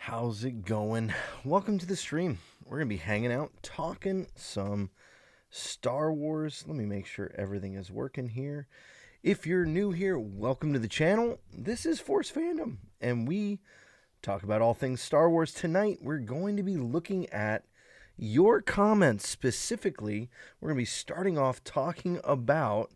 How's it going? Welcome to the stream. We're going to be hanging out, talking some Star Wars. Let me make sure everything is working here. If you're new here, welcome to the channel. This is Force Fandom, and we talk about all things Star Wars. Tonight, we're going to be looking at your comments. Specifically, we're going to be starting off talking about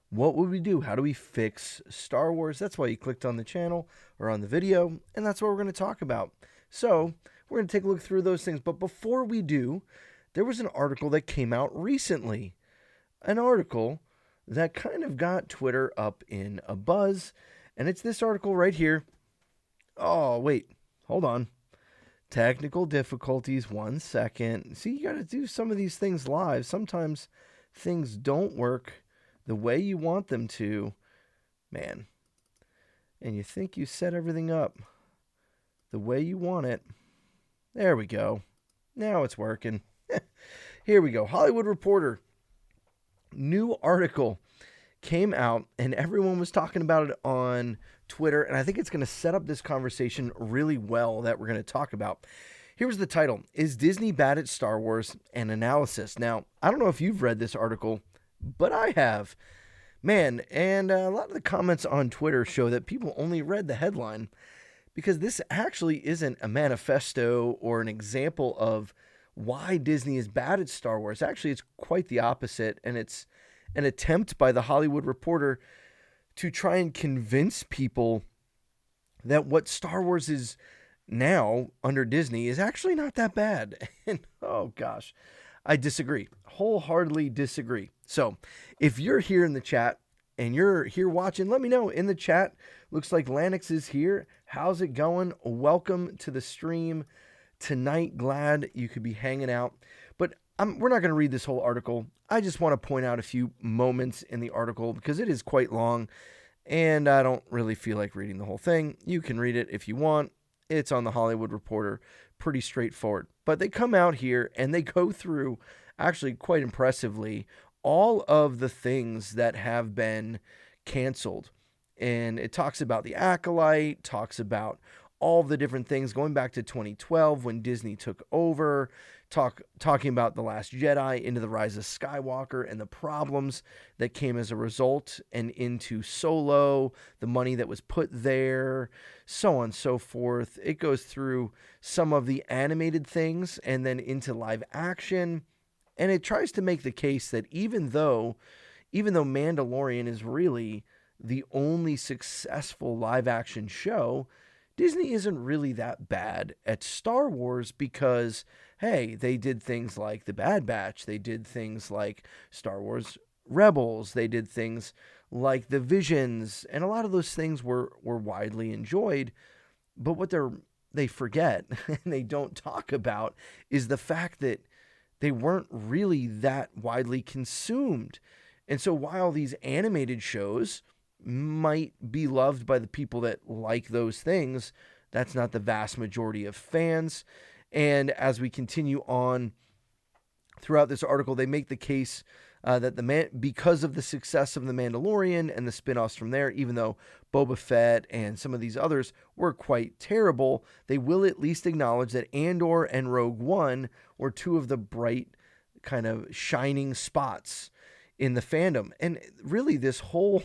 what would we do? How do we fix Star Wars? That's why you clicked on the channel or on the video, and that's what we're going to talk about. So we're going to take a look through those things. But before we do, there was an article that came out recently. An article that kind of got Twitter up in a buzz. And it's this article right here. Oh, wait. Hold on. Technical difficulties. 1 second. See, you got to do some of these things live. Sometimes things don't work the way you want them to. Man. And you think you set everything up the way you want it. There we go. Now it's working. Here we go. Hollywood Reporter. New article came out and everyone was talking about it on Twitter. And I think it's going to set up this conversation really well that we're going to talk about. Here's the title. Is Disney bad at Star Wars? An analysis. Now, I don't know if you've read this article, but I have. Man, and a lot of the comments on Twitter show that people only read the headline, because this actually isn't a manifesto or an example of why Disney is bad at Star Wars. Actually, it's quite the opposite, and it's an attempt by the Hollywood Reporter to try and convince people that what Star Wars is now under Disney is actually not that bad. And oh gosh, I disagree. Wholeheartedly disagree. So if you're here in the chat and you're here watching, let me know in the chat. Looks like Lanix is here. How's it going? Welcome to the stream tonight. Glad you could be hanging out. But we're not going to read this whole article. I just want to point out a few moments in the article because it is quite long and I don't really feel like reading the whole thing. You can read it if you want. It's on the Hollywood Reporter. Pretty straightforward. But they come out here and they go through, actually quite impressively, all of the things that have been canceled. And it talks about The Acolyte, talks about all the different things going back to 2012 when Disney took over, talking about The Last Jedi, into The Rise of Skywalker and the problems that came as a result, and into Solo, the money that was put there, so on and so forth. It goes through some of the animated things and then into live action. And it tries to make the case that even though Mandalorian is really the only successful live action show, Disney isn't really that bad at Star Wars because, hey, they did things like The Bad Batch. They did things like Star Wars Rebels. They did things like The Visions. And a lot of those things were widely enjoyed. But what they forget and they don't talk about is the fact that they weren't really that widely consumed. And so while these animated shows might be loved by the people that like those things, that's not the vast majority of fans. And as we continue on throughout this article, they make the case that because of the success of The Mandalorian and the spin-offs from there, even though Boba Fett and some of these others were quite terrible, they will at least acknowledge that Andor and Rogue One were two of the bright kind of shining spots in the fandom. And really this whole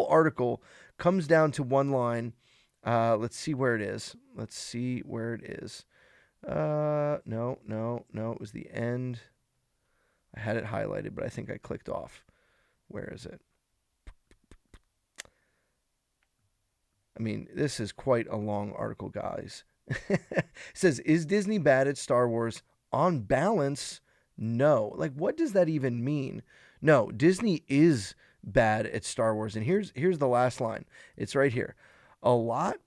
article comes down to one line. Let's see where it is. No, it was the end. I had it highlighted, but I think I clicked off. Where is it? I mean, this is quite a long article, guys. It says, is Disney bad at Star Wars? On balance, no. Like, what does that even mean? No, Disney is bad at Star Wars. And here's the last line. It's right here. A lot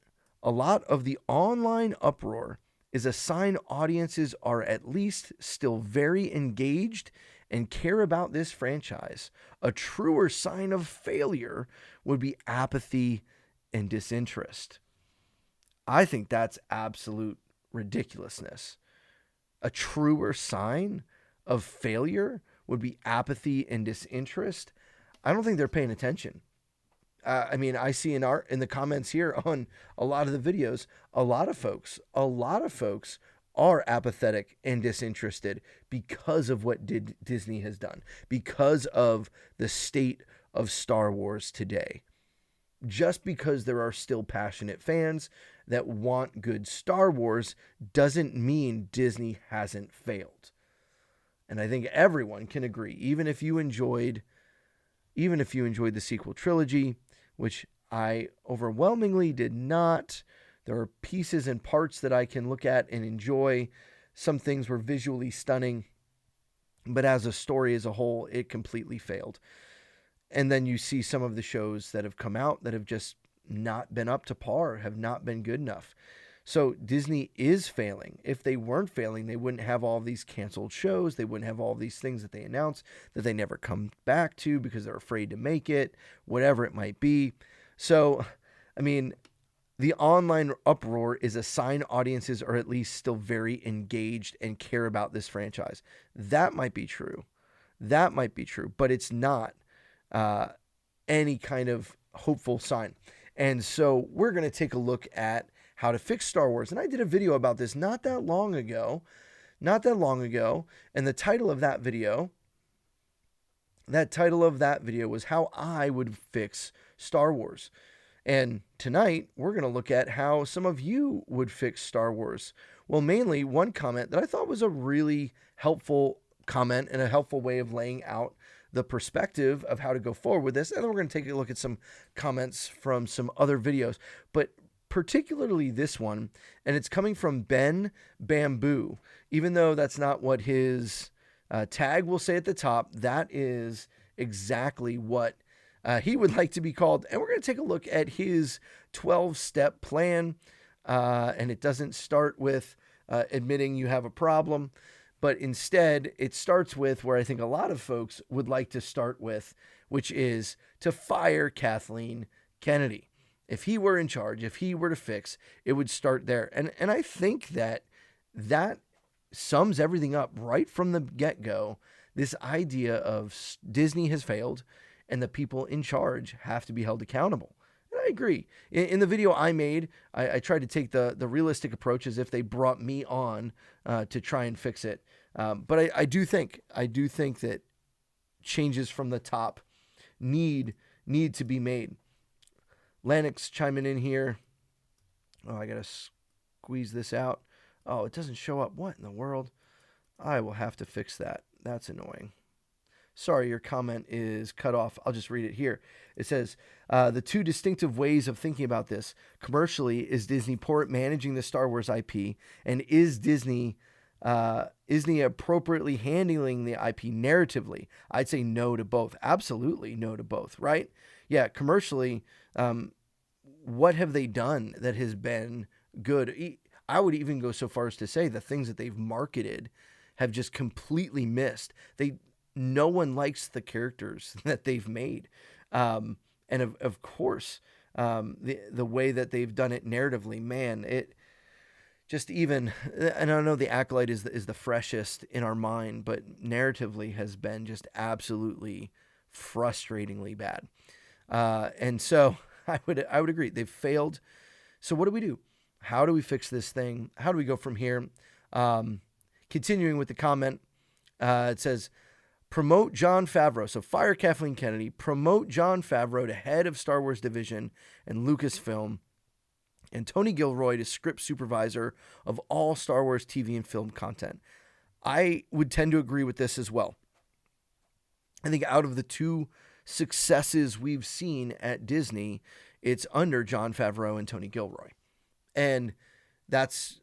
of the online uproar is a sign audiences are at least still very engaged and care about this franchise. A truer sign of failure would be apathy and disinterest. I think that's absolute ridiculousness. A truer sign of failure would be apathy and disinterest. I don't think they're paying attention. I mean, I see in the comments here on a lot of the videos, a lot of folks are apathetic and disinterested because of what Disney has done, because of the state of Star Wars today. Just because there are still passionate fans that want good Star Wars doesn't mean Disney hasn't failed. And I think everyone can agree, even if you enjoyed the sequel trilogy, which I overwhelmingly did not. There are pieces and parts that I can look at and enjoy. Some things were visually stunning, but as a story as a whole, it completely failed. And then you see some of the shows that have come out that have just not been up to par, have not been good enough. So Disney is failing. If they weren't failing, they wouldn't have all these canceled shows. They wouldn't have all these things that they announce that they never come back to because they're afraid to make it, whatever it might be. So, I mean, the online uproar is a sign audiences are at least still very engaged and care about this franchise. That might be true. But it's not any kind of hopeful sign. And so we're going to take a look at how to fix Star Wars. And I did a video about this not that long ago. And the title of that video was how I would fix Star Wars. And tonight we're going to look at how some of you would fix Star Wars. Well, mainly one comment that I thought was a really helpful comment and a helpful way of laying out the perspective of how to go forward with this. And then we're going to take a look at some comments from some other videos, but particularly this one, and it's coming from Ben Bamboo. Even though that's not what his tag will say at the top, that is exactly what he would like to be called. And we're going to take a look at his 12-step plan. And it doesn't start with admitting you have a problem, but instead it starts with where I think a lot of folks would like to start with, which is to fire Kathleen Kennedy. If he were in charge, if he were to fix, it would start there. And I think that sums everything up right from the get-go. This idea of Disney has failed and the people in charge have to be held accountable. And I agree. In the video I made, I tried to take the realistic approach as if they brought me on to try and fix it. But I do think that changes from the top need to be made. Lennox chiming in here. Oh, I got to squeeze this out. Oh, it doesn't show up. What in the world? I will have to fix that. That's annoying. Sorry, your comment is cut off. I'll just read it here. It says, the two distinctive ways of thinking about this. Commercially, is Disney poor at managing the Star Wars IP? And is Disney appropriately handling the IP narratively? I'd say no to both. Absolutely no to both, right? Yeah, commercially, what have they done that has been good? I would even go so far as to say the things that they've marketed have just completely missed. No one likes the characters that they've made. And of course, the way that they've done it narratively, man, it just even, and I know the Acolyte is the freshest in our mind, but narratively has been just absolutely frustratingly bad. And so I would agree. They've failed. So what do? How do we fix this thing? How do we go from here? Continuing with the comment, it says, promote Jon Favreau. So fire Kathleen Kennedy, promote Jon Favreau to head of Star Wars division and Lucasfilm, and Tony Gilroy to script supervisor of all Star Wars TV and film content. I would tend to agree with this as well. I think out of the two successes we've seen at Disney, it's under Jon Favreau and Tony Gilroy. And let's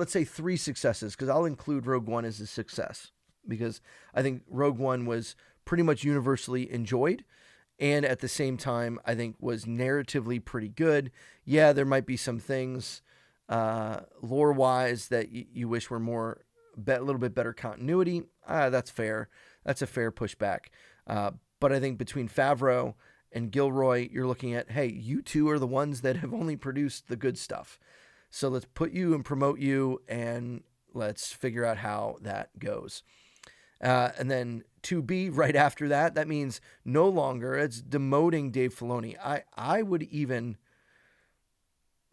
say three successes, because I'll include Rogue One as a success, because I think Rogue One was pretty much universally enjoyed, and at the same time, I think was narratively pretty good. Yeah, there might be some things lore-wise that you wish were a little bit better continuity. That's fair. That's a fair pushback. But I think between Favreau and Gilroy, you're looking at, hey, you two are the ones that have only produced the good stuff. So let's put you and promote you, and let's figure out how that goes. And then to be right after that. That means no longer. It's demoting Dave Filoni. I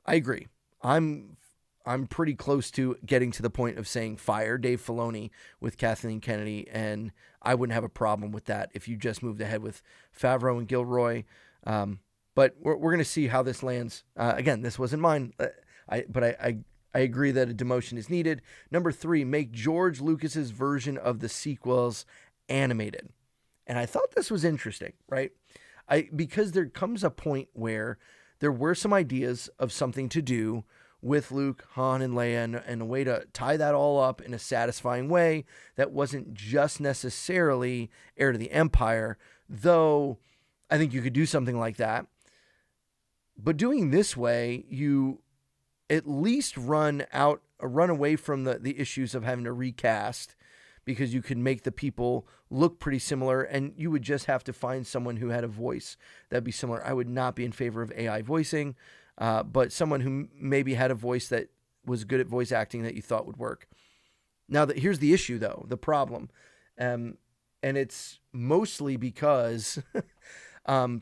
agree. I'm pretty close to getting to the point of saying fire Dave Filoni with Kathleen Kennedy, and I wouldn't have a problem with that if you just moved ahead with Favreau and Gilroy. But we're going to see how this lands. Again, this wasn't mine, but I agree that a demotion is needed. Number 3, make George Lucas's version of the sequels animated. And I thought this was interesting, right? Because there comes a point where there were some ideas of something to do with Luke, Han, and Leia, and a way to tie that all up in a satisfying way that wasn't just necessarily Heir to the Empire, though I think you could do something like that. But doing this way, you at least run away from the issues of having to recast, because you could make the people look pretty similar, and you would just have to find someone who had a voice that'd be similar. I would not be in favor of AI voicing, but someone who maybe had a voice that was good at voice acting that you thought would work. Now, here's the issue, though, the problem, and it's mostly because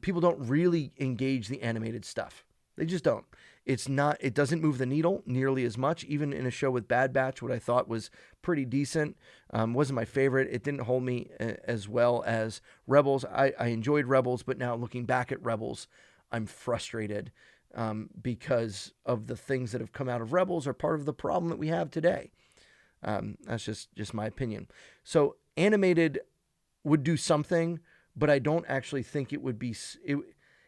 people don't really engage the animated stuff. They just don't. It doesn't move the needle nearly as much. Even in a show with Bad Batch, what I thought was pretty decent, wasn't my favorite. It didn't hold me as well as Rebels. I enjoyed Rebels, but now looking back at Rebels, I'm frustrated because of the things that have come out of Rebels are part of the problem that we have today. That's just my opinion. So animated would do something, but I don't actually think it would be...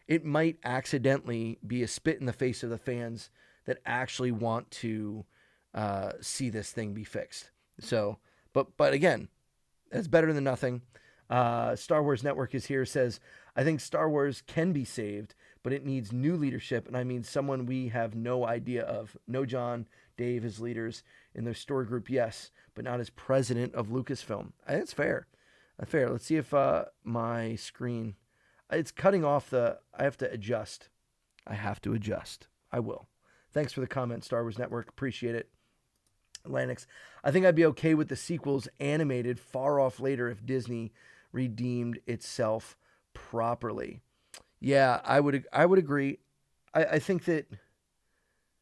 It might accidentally be a spit in the face of the fans that actually want to see this thing be fixed. So, but again, that's better than nothing. Star Wars Network is here, says, I think Star Wars can be saved, but it needs new leadership, and I mean someone we have no idea of. No John, Dave as leaders in their story group, yes, but not as president of Lucasfilm. I think it's fair. Fair. Let's see if my screen... It's cutting off I have to adjust. I will. Thanks for the comment, Star Wars Network. Appreciate it. Lanix, I think I'd be okay with the sequels animated far off later if Disney redeemed itself properly. Yeah, I would agree. I think that,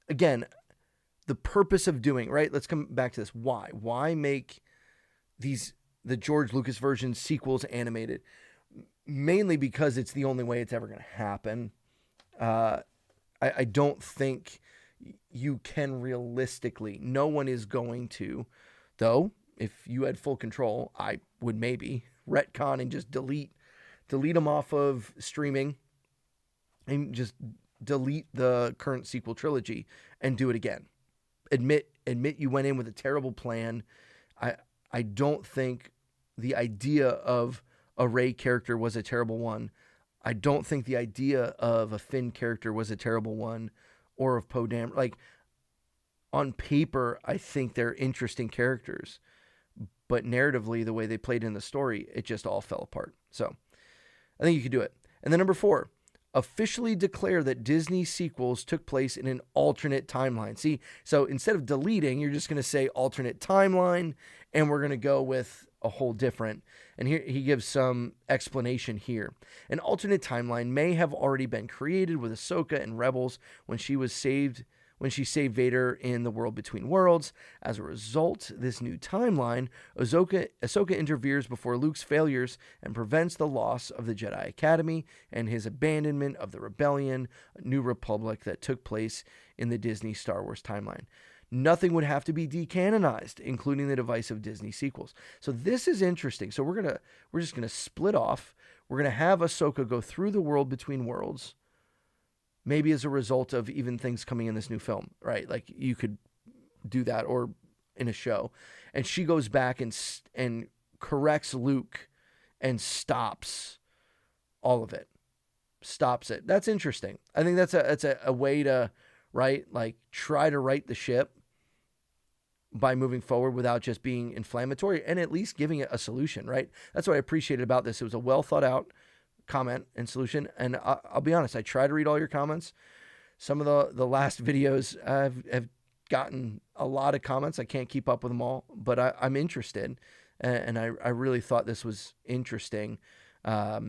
again, the purpose of doing, right? Let's come back to this. Why? Why make the George Lucas version sequels animated? Mainly because it's the only way it's ever going to happen. I don't think you can realistically. No one is going to. Though, if you had full control, I would maybe retcon and just delete them off of streaming and just delete the current sequel trilogy and do it again. Admit you went in with a terrible plan. I don't think the idea of a Rey character was a terrible one. I don't think the idea of a Finn character was a terrible one, or of Poe Dameron. Like, on paper, I think they're interesting characters, but narratively, the way they played in the story, it just all fell apart. So, I think you could do it. And then number 4, officially declare that Disney sequels took place in an alternate timeline. See, so instead of deleting, you're just going to say alternate timeline, and we're going to go with a whole different. And here he gives some explanation here. An alternate timeline may have already been created with Ahsoka in Rebels when she saved Vader in the World Between Worlds. As a result, this new timeline, Ahsoka interferes before Luke's failures and prevents the loss of the Jedi Academy and his abandonment of the rebellion, New Republic, that took place in the Disney Star Wars timeline. Nothing would have to be decanonized, including the divisive Disney sequels. So this is interesting. So we're just gonna split off. We're gonna have Ahsoka go through the World Between Worlds, maybe as a result of even things coming in this new film, right? Like, you could do that, or in a show, and she goes back and corrects Luke and stops all of it. Stops it. That's interesting. I think that's a way to, right? Like, try to right the ship by moving forward without just being inflammatory, and at least giving it a solution, right? That's what I appreciated about this. It was a well thought out comment and solution. And I'll be honest, I try to read all your comments. Some of the last videos have gotten a lot of comments. I can't keep up with them all, but I'm interested. and I really thought this was interesting. At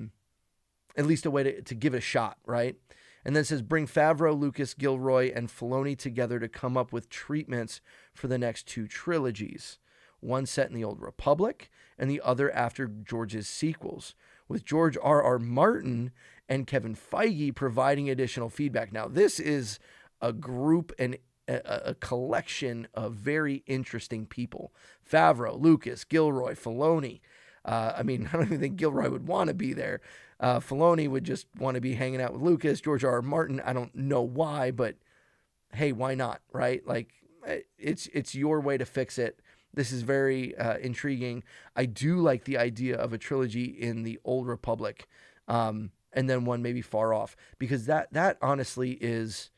least a way to give it a shot, right? And then it says, bring Favreau, Lucas, Gilroy, and Filoni together to come up with treatments for the next 2 trilogies. One set in the Old Republic, and the other after George's sequels, with George R.R. Martin and Kevin Feige providing additional feedback. Now, this is a group and a collection of very interesting people. Favreau, Lucas, Gilroy, Filoni. I don't even think Gilroy would want to be there. Filoni would just want to be hanging out with Lucas. George R.R. Martin, I don't know why, but hey, why not, right? Like, it's your way to fix it. This is very intriguing. I do like the idea of a trilogy in the Old Republic, and then one maybe far off, because that honestly is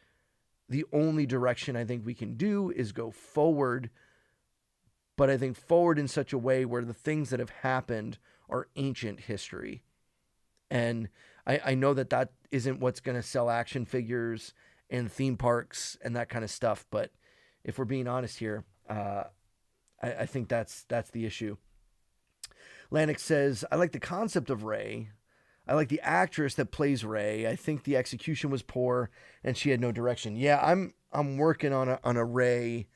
the only direction I think we can do, is go forward. But I think forward in such a way where the things that have happened are ancient history. And I know that isn't what's going to sell action figures and theme parks and that kind of stuff. But if we're being honest here, I think that's the issue. Lanix says, I like the concept of Rey. I like the actress that plays Rey. I think the execution was poor and she had no direction. Yeah, I'm working on a Rey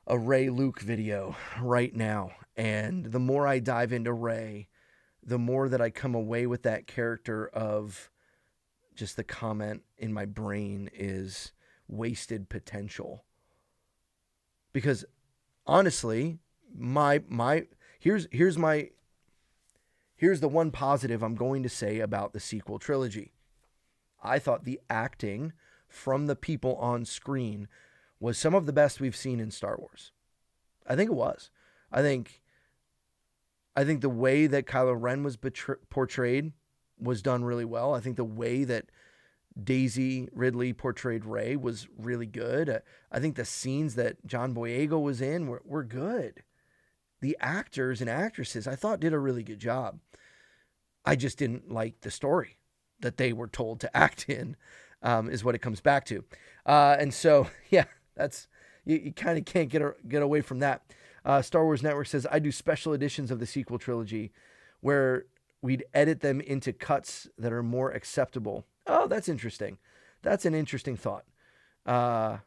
Luke video right now. And the more I dive into Rey, the more that I come away with that character of just the comment in my brain is wasted potential. Because honestly, here's the one positive I'm going to say about the sequel trilogy. I thought the acting from the people on screen was some of the best we've seen in Star Wars. I think it was. I think the way that Kylo Ren was portrayed was done really well. I think the way that Daisy Ridley portrayed Rey was really good. I think the scenes that John Boyega was in were good. The actors and actresses, I thought, did a really good job. I just didn't like the story that they were told to act in, is what it comes back to. And so, yeah, that's you kind of can't get away from that. Star Wars Network says, I do special editions of the sequel trilogy where we'd edit them into cuts that are more acceptable. Oh, that's interesting. That's an interesting thought. Yeah,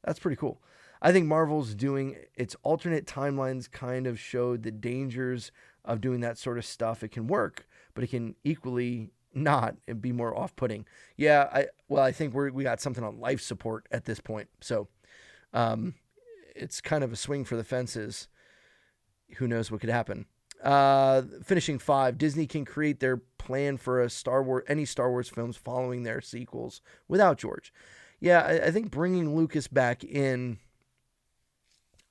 that's pretty cool. I think Marvel's doing its alternate timelines kind of showed the dangers of doing that sort of stuff. It can work, but it can equally not and be more off-putting. Yeah, I think we got something on life support at this point. So it's kind of a swing for the fences. Who knows what could happen. Finishing 5, Disney can create their plan for any Star Wars films following their sequels without George. Yeah, I think bringing Lucas back in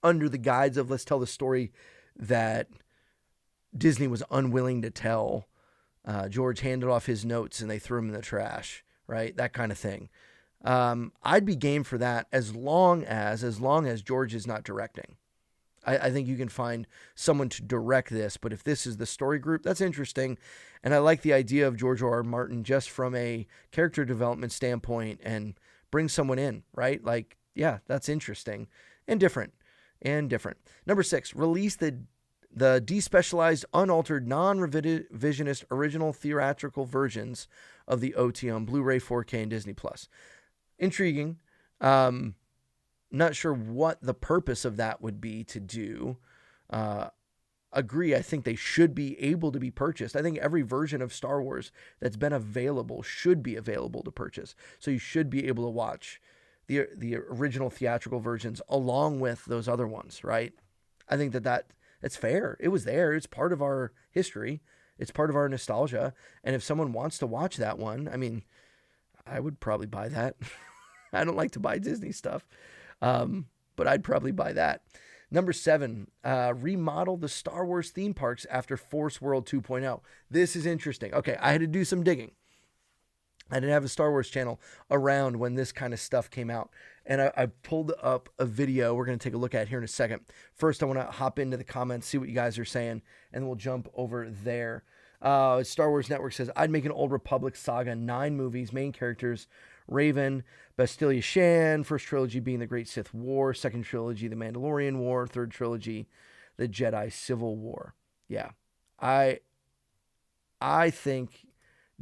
under the guise of let's tell the story that Disney was unwilling to tell. George handed off his notes and they threw him in the trash, right? That kind of thing. I'd be game for that as long as George is not directing. I think you can find someone to direct this, but if this is the story group, that's interesting. And I like the idea of George R.R. Martin just from a character development standpoint and bring someone in, right? Like, yeah, that's interesting and different. Number 6, release the despecialized, unaltered, non-revisionist original theatrical versions of the OT on Blu-ray, 4K, and Disney+. Intriguing. Not sure what the purpose of that would be to do. Agree, I think they should be able to be purchased. I think every version of Star Wars that's been available should be available to purchase. So you should be able to watch the original theatrical versions along with those other ones, right? I think that's fair. It was there. It's part of our history. It's part of our nostalgia. And if someone wants to watch that one, I mean, I would probably buy that. I don't like to buy Disney stuff. But I'd probably buy that. Number 7, remodel the Star Wars theme parks after Force World 2.0. This is interesting. Okay, I had to do some digging. I didn't have a Star Wars channel around when this kind of stuff came out. And I pulled up a video we're going to take a look at here in a second. First, I want to hop into the comments, see what you guys are saying, and we'll jump over there. Star Wars Network says, I'd make an Old Republic saga, 9 movies, main characters, Raven, Bastilla Shan, first trilogy being The Great Sith War, second trilogy, The Mandalorian War, third trilogy, the Jedi Civil War. Yeah, I think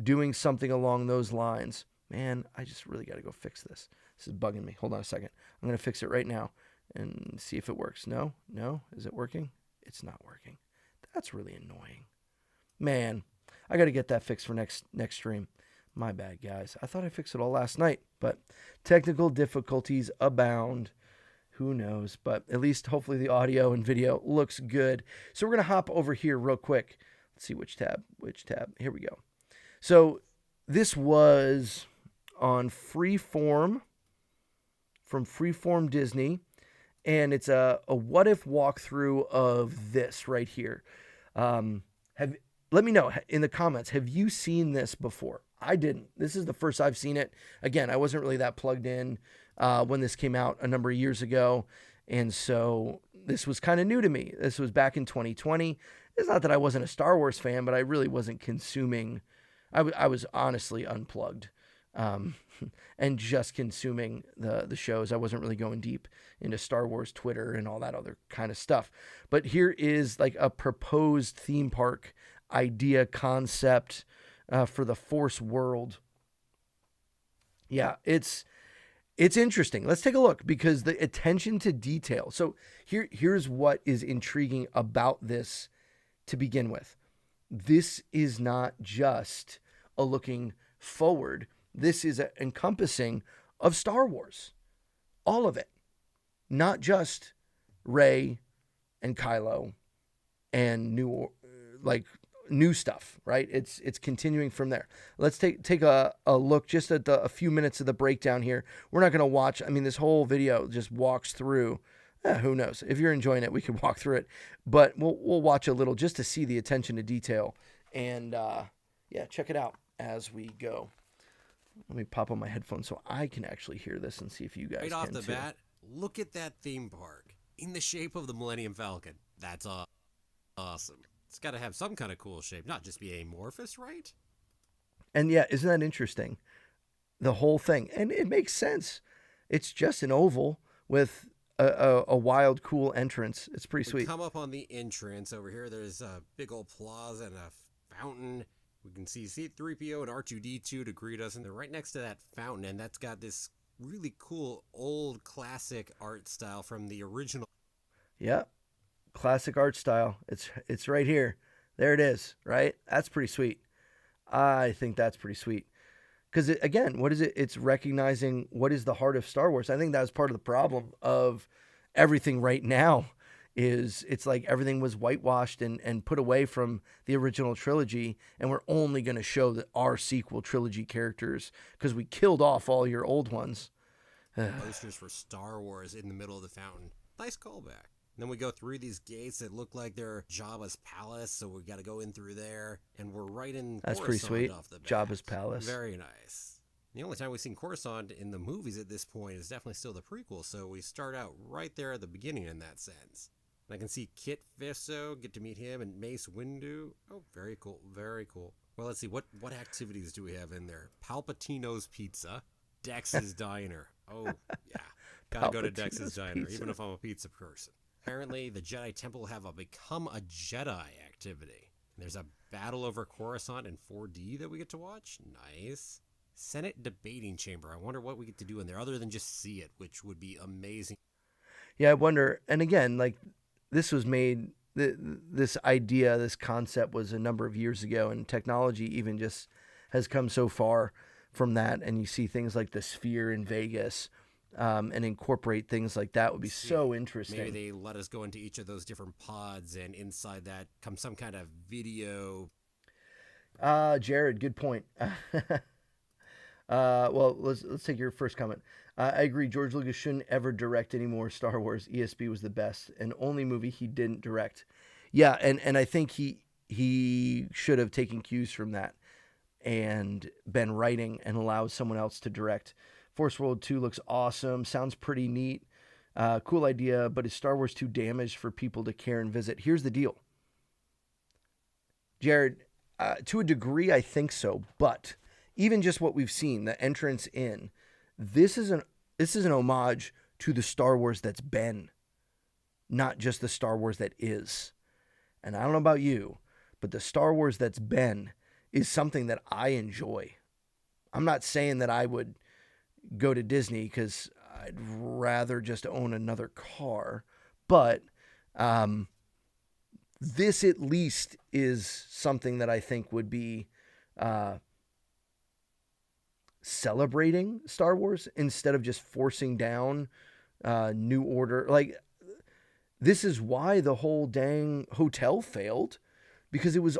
doing something along those lines, man, I just really got to go fix this. This is bugging me. Hold on a second. I'm going to fix it right now and see if it works. No? Is it working? It's not working. That's really annoying. Man, I got to get that fixed for next stream. My bad, guys. I thought I fixed it all last night, but technical difficulties abound. Who knows? But at least hopefully the audio and video looks good. So we're going to hop over here real quick. Let's see which tab. Here we go. So this was on Freeform, from Freeform Disney, and it's a what if walkthrough of this right here. Let me know in the comments, have you seen this before? I didn't. This is the first I've seen it. Again, I wasn't really that plugged in when this came out a number of years ago, and so this was kind of new to me. This was back in 2020. It's not that I wasn't a Star Wars fan, but I really wasn't consuming. I was honestly unplugged and just consuming the shows. I wasn't really going deep into Star Wars Twitter and all that other kind of stuff. But here is like a proposed theme park idea concept for the Force world. Yeah, it's interesting. Let's take a look, because the attention to detail. So here's what is intriguing about this to begin with. This is not just a looking forward. This is an encompassing of Star Wars. All of it. Not just Rey and Kylo and new stuff, right? It's continuing from there. Let's take a look just at a few minutes of the breakdown here. We're not going to watch. I mean, this whole video just walks through. Who knows? If you're enjoying it, we could walk through it. But we'll watch a little just to see the attention to detail. And yeah, check it out as we go. Let me pop on my headphones so I can actually hear this and see if you guys can too. Right off the bat, look at that theme park in the shape of the Millennium Falcon. That's awesome. It's got to have some kind of cool shape, not just be amorphous, right? And yeah, isn't that interesting? The whole thing. And it makes sense. It's just an oval with a wild, cool entrance. It's pretty sweet. Come up on the entrance over here. There's a big old plaza and a fountain. We can see C-3PO and R2-D2 to greet us, and they're right next to that fountain, and that's got this really cool old classic art style from the original. Yeah, classic art style. It's right here. There it is, right? That's pretty sweet. I think that's pretty sweet. Because, again, what is it? It's recognizing what is the heart of Star Wars. I think that was part of the problem of everything right now. It's like everything was whitewashed and put away from the original trilogy, and we're only going to show our sequel trilogy characters because we killed off all your old ones. Posters for Star Wars in the middle of the fountain. Nice callback. And then we go through these gates that look like they're Jabba's palace, so we got to go in through there, and we're right in That's Coruscant pretty sweet. Off the bat. Jabba's palace. Very nice. The only time we've seen Coruscant in the movies at this point is definitely still the prequel, so we start out right there at the beginning in that sense. And I can see Kit Fisto, get to meet him, and Mace Windu. Oh, very cool, very cool. Well, let's see, what activities do we have in there? Palpatino's Pizza, Dex's Diner. Oh, yeah. Gotta go to Dex's Diner, Pizza. even if I'm a pizza person. Apparently, the Jedi Temple have a Become a Jedi activity. And there's a battle over Coruscant in 4D that we get to watch. Nice. Senate Debating Chamber. I wonder what we get to do in there other than just see it, which would be amazing. Yeah, I wonder. And again, like, this was made, this idea, this concept was a number of years ago, and technology even just has come so far from that. And you see things like the Sphere in Vegas, and incorporate things like that would be so interesting. Maybe they let us go into each of those different pods, and inside that comes some kind of video. Jared, good point. Well, let's take your first comment. I agree. George Lucas shouldn't ever direct any more Star Wars. ESB was the best and only movie he didn't direct. Yeah, and I think he should have taken cues from that and been writing and allowed someone else to direct. Force World 2 looks awesome. Sounds pretty neat. Cool idea, but is Star Wars 2 damaged for people to care and visit? Here's the deal. Jared, to a degree, I think so, but even just what we've seen, the entrance in, this is an homage to the Star Wars that's been. not just the Star Wars that is. And I don't know about you, but the Star Wars that's been is something that I enjoy. I'm not saying that I would go to Disney because I'd rather just own another car, but this at least is something that I think would be celebrating Star Wars instead of just forcing down New Order. Like, this is why the whole dang hotel failed, because it was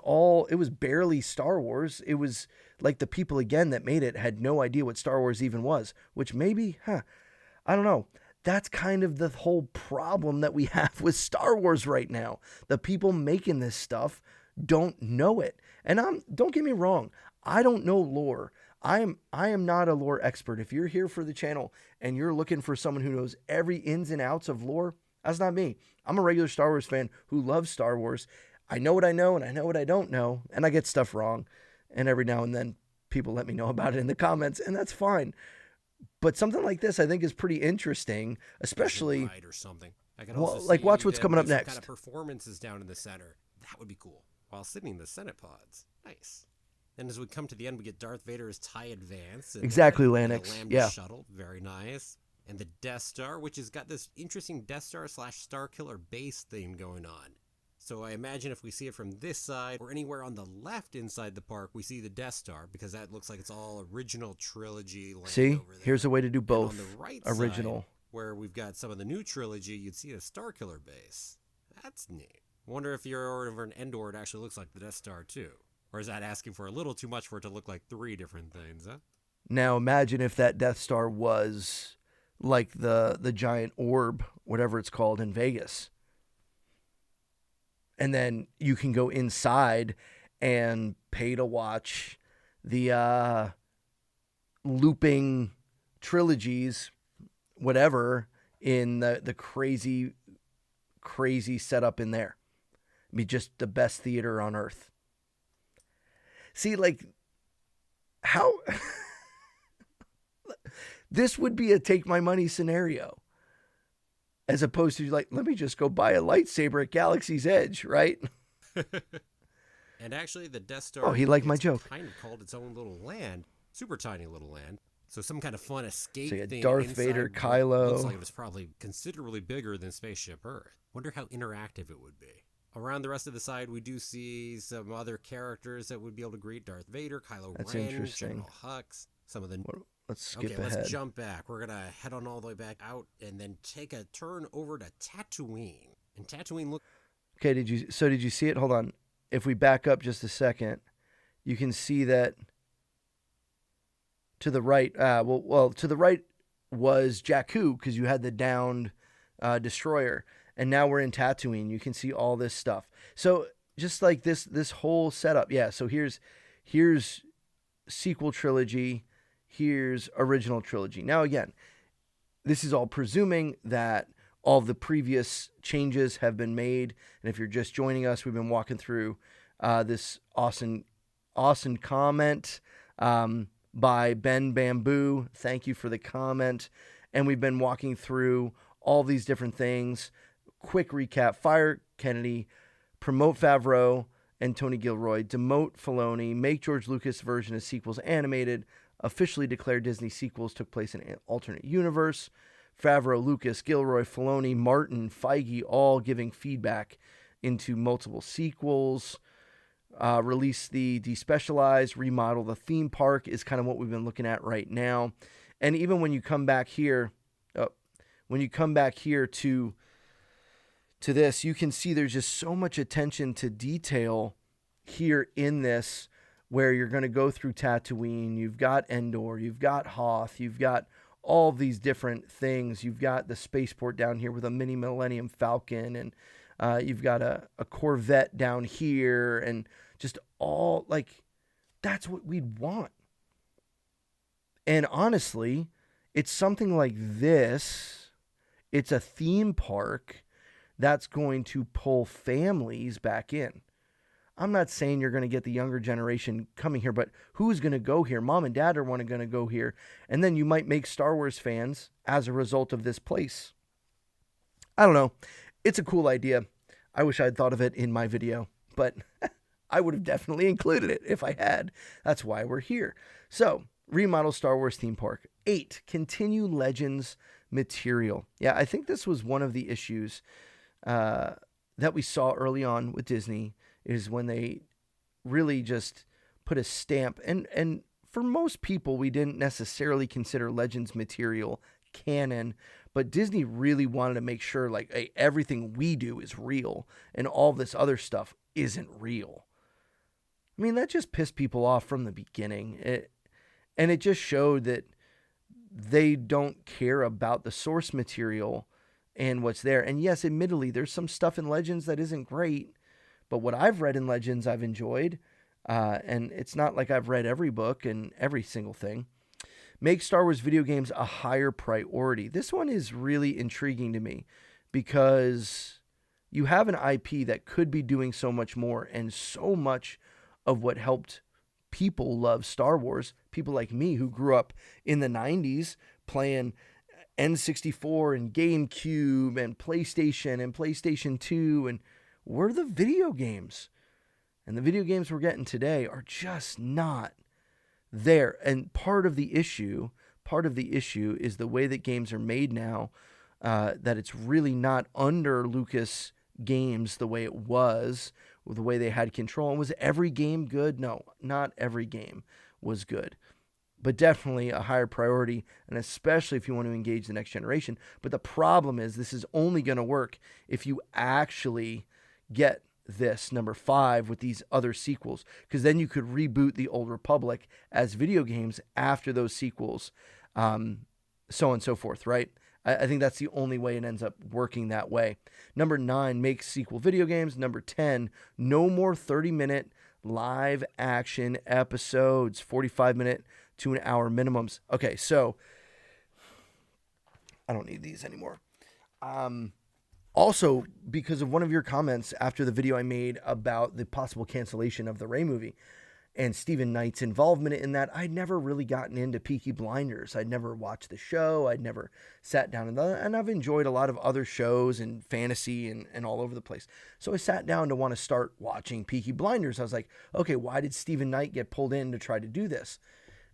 barely Star Wars. It was like the people, again, that made it had no idea what Star Wars even was, which maybe, I don't know. That's kind of the whole problem that we have with Star Wars right now. The people making this stuff don't know it. And don't get me wrong, I don't know lore. I am not a lore expert. If you're here for the channel and you're looking for someone who knows every ins and outs of lore, that's not me. I'm a regular Star Wars fan who loves Star Wars. I know what I know and I know what I don't know, and I get stuff wrong. And every now and then people let me know about it in the comments, and that's fine. But something like this, I think, is pretty interesting, especially ride or something. I can also like, watch what's them coming up do some next. Kind of performances down in the center. That would be cool. While sitting in the Senate pods, nice. And as we come to the end, we get Darth Vader's TIE Advance. And Exactly, the Lanix. Lambda Yeah. shuttle, very nice. And the Death Star, which has got this interesting Death Star / Starkiller base theme going on. So I imagine if we see it from this side or anywhere on the left inside the park, we see the Death Star, because that looks like it's all original trilogy land See, over there. here's a way to do both. And on the right Original. side, where we've got some of the new trilogy, you'd see a Starkiller base. That's neat. Wonder if you're over an Endor, it actually looks like the Death Star too. Or is that asking for a little too much for it to look like 3 different things, huh? Now imagine if that Death Star was like the giant orb, whatever it's called, in Vegas. And then you can go inside and pay to watch the looping trilogies, whatever, in the crazy setup in there. Be just the best theater on earth. See, like, how this would be a take my money scenario, as opposed to, like, let me just go buy a lightsaber at Galaxy's Edge, right? And actually, the Death Star... Oh, he liked my it's joke. kind of called its own little land. Super tiny little land. So some kind of fun escape So you had thing Darth inside Vader, what Kylo. Looks like it was probably considerably bigger than Spaceship Earth. Wonder how interactive it would be. Around the rest of the side, we do see some other characters that would be able to greet Darth Vader, Kylo That's Ren, interesting. General Hux, some of the... Let's skip Okay, ahead. let's jump back. We're going to head on all the way back out and then take a turn over to Tatooine. And Tatooine look... Okay, did you see it? Hold on. If we back up just a second, you can see that to the right, to the right was Jakku, because you had the downed destroyer. And now we're in Tatooine. You can see all this stuff. So just like this whole setup. Yeah, so here's sequel trilogy. Here's original trilogy. Now, again, this is all presuming that all of the previous changes have been made. And if you're just joining us, we've been walking through this awesome comment by Ben Bamboo. Thank you for the comment. And we've been walking through all these different things. Quick recap: fire Kennedy, promote Favreau and Tony Gilroy, demote Filoni, make George Lucas' version of sequels animated, officially declare Disney sequels took place in an alternate universe. Favreau, Lucas, Gilroy, Filoni, Martin, Feige, all giving feedback into multiple sequels. Release the despecialized, remodel the theme park is kind of what we've been looking at right now. And even when you come back here, to this, you can see there's just so much attention to detail here in this, where you're going to go through Tatooine, you've got Endor, you've got Hoth, you've got all these different things. You've got the spaceport down here with a mini Millennium Falcon, and you've got a Corvette down here, and just all, like, that's what we'd want. And honestly, it's something like this. It's a theme park that's going to pull families back in. I'm not saying you're going to get the younger generation coming here, but who's going to go here? Mom and dad are going to go here. And then you might make Star Wars fans as a result of this place. I don't know. It's a cool idea. I wish I'd thought of it in my video, but I would have definitely included it if I had. That's why we're here. So, remodel Star Wars theme park. 8, continue Legends material. Yeah, I think this was one of the issues that we saw early on with Disney, is when they really just put a stamp. And for most people, we didn't necessarily consider Legends material canon, but Disney really wanted to make sure, like, hey, everything we do is real and all this other stuff isn't real. I mean, that just pissed people off from the beginning. And it just showed that they don't care about the source material and what's there. And yes, admittedly, there's some stuff in Legends that isn't great, but what I've read in Legends, I've enjoyed. And it's not like I've read every book and every single thing. Make Star Wars video games a higher priority. This one is really intriguing to me because you have an IP that could be doing so much more, and so much of what helped people love Star Wars, people like me who grew up in the 90s playing N64 and GameCube and PlayStation 2, and were the video games. And the video games we're getting today are just not there. And part of the issue is the way that games are made now, that it's really not under Lucas Games the way it was, with the way they had control. And was every game good? No, not every game was good, but definitely a higher priority, and especially if you want to engage the next generation. But the problem is, this is only going to work if you actually get this number 5 with these other sequels, because then you could reboot the Old Republic as video games after those sequels, so on and so forth, right? I think that's the only way it ends up working that way. Number 9, make sequel video games. Number 10, no more 30-minute live action episodes, 45-minute to an hour minimums. Okay, so I don't need these anymore. Also, because of one of your comments after the video I made about the possible cancellation of the Rey movie and Stephen Knight's involvement in that, I'd never really gotten into Peaky Blinders. I'd never watched the show. I'd never sat down and I've enjoyed a lot of other shows and fantasy and all over the place. So I sat down to want to start watching Peaky Blinders. I was like, okay, why did Stephen Knight get pulled in to try to do this?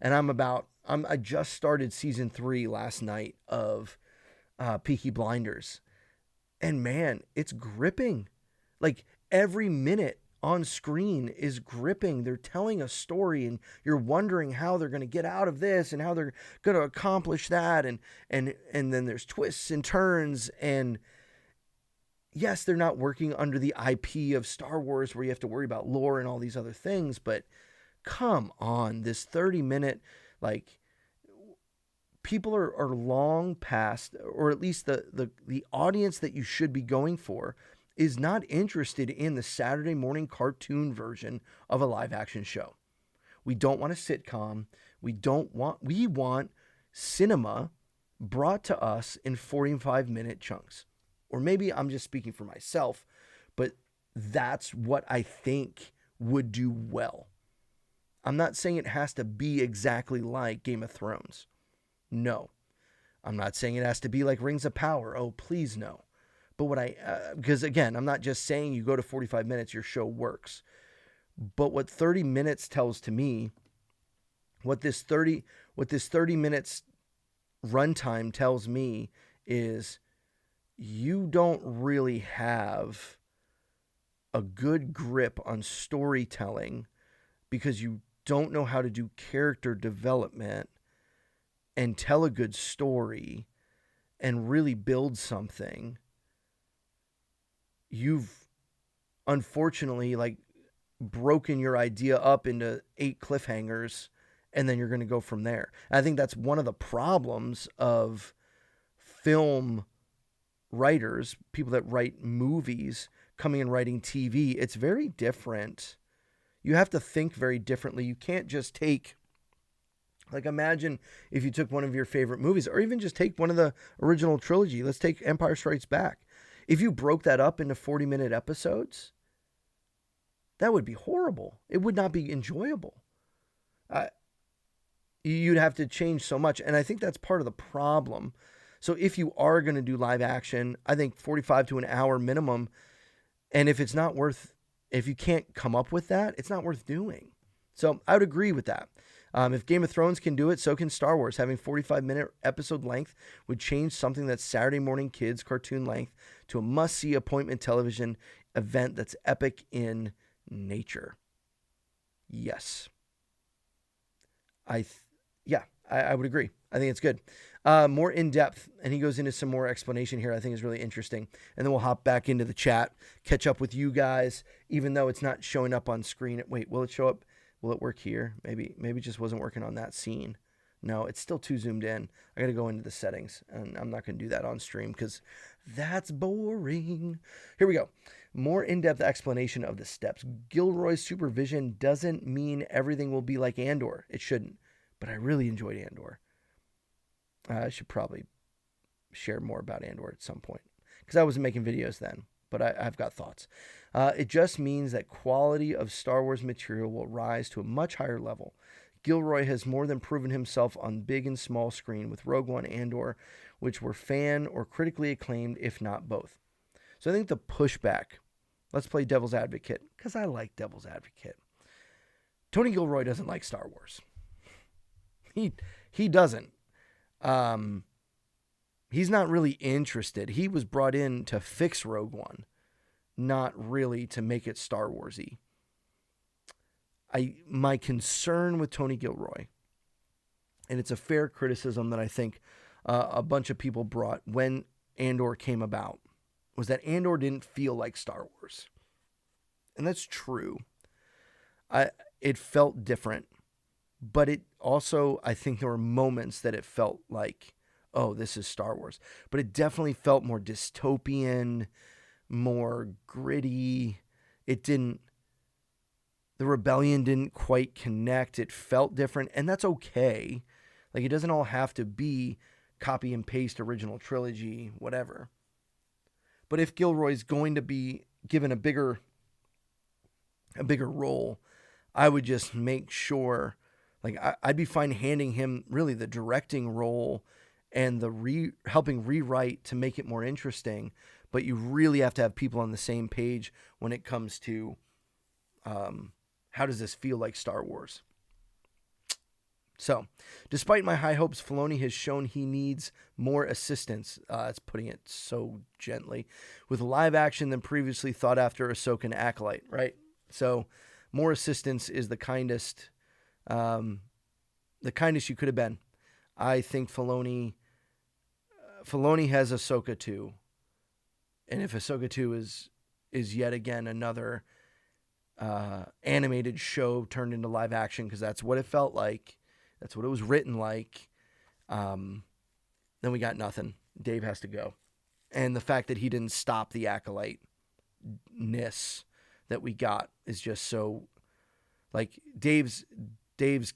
And I just started season 3 last night of Peaky Blinders. And man, it's gripping. Like, every minute on screen is gripping. They're telling a story, and you're wondering how they're going to get out of this and how they're going to accomplish that. And then there's twists and turns. And yes, they're not working under the IP of Star Wars where you have to worry about lore and all these other things. But come on, this 30-minute, like, people are long past, or at least the audience that you should be going for is not interested in the Saturday morning cartoon version of a live action show. We don't want a sitcom. We want cinema brought to us in 45-minute chunks. Or maybe I'm just speaking for myself, but that's what I think would do well. I'm not saying it has to be exactly like Game of Thrones. No, I'm not saying it has to be like Rings of Power. Oh, please no. But because again, I'm not just saying you go to 45 minutes, your show works. But what 30 minutes tells to me, what this 30 minutes runtime tells me is you don't really have a good grip on storytelling because you don't know how to do character development and tell a good story and really build something. You've unfortunately broken your idea up into 8 cliffhangers, and then you're going to go from there. And I think that's one of the problems of film writers, people that write movies, coming and writing TV. It's very different. You have to think very differently. You can't just take, imagine if you took one of your favorite movies, or even just take one of the original trilogy. Let's take Empire Strikes Back. If you broke that up into 40-minute episodes, that would be horrible. It would not be enjoyable. You'd have to change so much. And I think that's part of the problem. So if you are going to do live action, I think 45 to an hour minimum. And if you can't come up with that, it's not worth doing. So I would agree with that. If Game of Thrones can do it, so can Star Wars. Having 45-minute episode length would change something that's Saturday morning kids cartoon length to a must-see appointment television event that's epic in nature. Yes. I would agree. I think it's good. More in-depth, and he goes into some more explanation here I think is really interesting. And then we'll hop back into the chat, catch up with you guys, even though it's not showing up on screen. Wait, will it show up? Will it work here? Maybe it just wasn't working on that scene. No, it's still too zoomed in. I got to go into the settings, and I'm not going to do that on stream because that's boring. Here we go. More in-depth explanation of the steps. Gilroy's supervision doesn't mean everything will be like Andor. It shouldn't. But I really enjoyed Andor. I should probably share more about Andor at some point because I wasn't making videos then, but I've got thoughts. It just means that quality of Star Wars material will rise to a much higher level. Gilroy has more than proven himself on big and small screen with Rogue One and Andor, which were fan or critically acclaimed, if not both. So I think the pushback, let's play devil's advocate, because I like devil's advocate. Tony Gilroy doesn't like Star Wars. He doesn't. He's not really interested. He was brought in to fix Rogue One, not really to make it Star Wars-y. My concern with Tony Gilroy, and it's a fair criticism that I think a bunch of people brought when Andor came about, was that Andor didn't feel like Star Wars. And that's true. It felt different. But it also, I think there were moments that it felt like, oh, this is Star Wars. But it definitely felt more dystopian, more gritty. The rebellion didn't quite connect. It felt different, and that's okay. Like, it doesn't all have to be copy and paste original trilogy, whatever. But if Gilroy's going to be given a bigger role, I would just make sure, like, I'd be fine handing him really the directing role and the helping rewrite to make it more interesting. But you really have to have people on the same page when it comes to how does this feel like Star Wars? So, despite my high hopes, Filoni has shown he needs more assistance, it's putting it so gently, with live action than previously thought after Ahsoka and Acolyte, right? So, more assistance is the kindest you could have been. I think Filoni has Ahsoka 2. And if Ahsoka 2 is yet again another animated show turned into live action, because that's what it felt like, that's what it was written like, then we got nothing. Dave has to go. And the fact that he didn't stop the Acolyte-ness that we got is just so, like, Dave's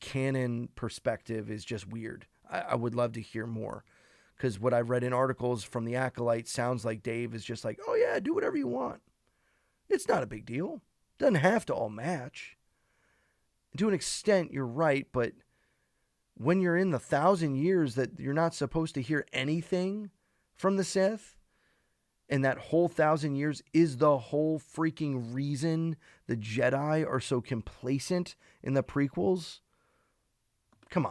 canon perspective is just weird. I would love to hear more, because what I've read in articles from the Acolyte sounds like Dave is just like, oh yeah, do whatever you want. It's not a big deal. Doesn't have to all match. To an extent, you're right, but when you're in the 1,000 years that you're not supposed to hear anything from the Sith, and that whole 1,000 years is the whole freaking reason the Jedi are so complacent in the prequels, come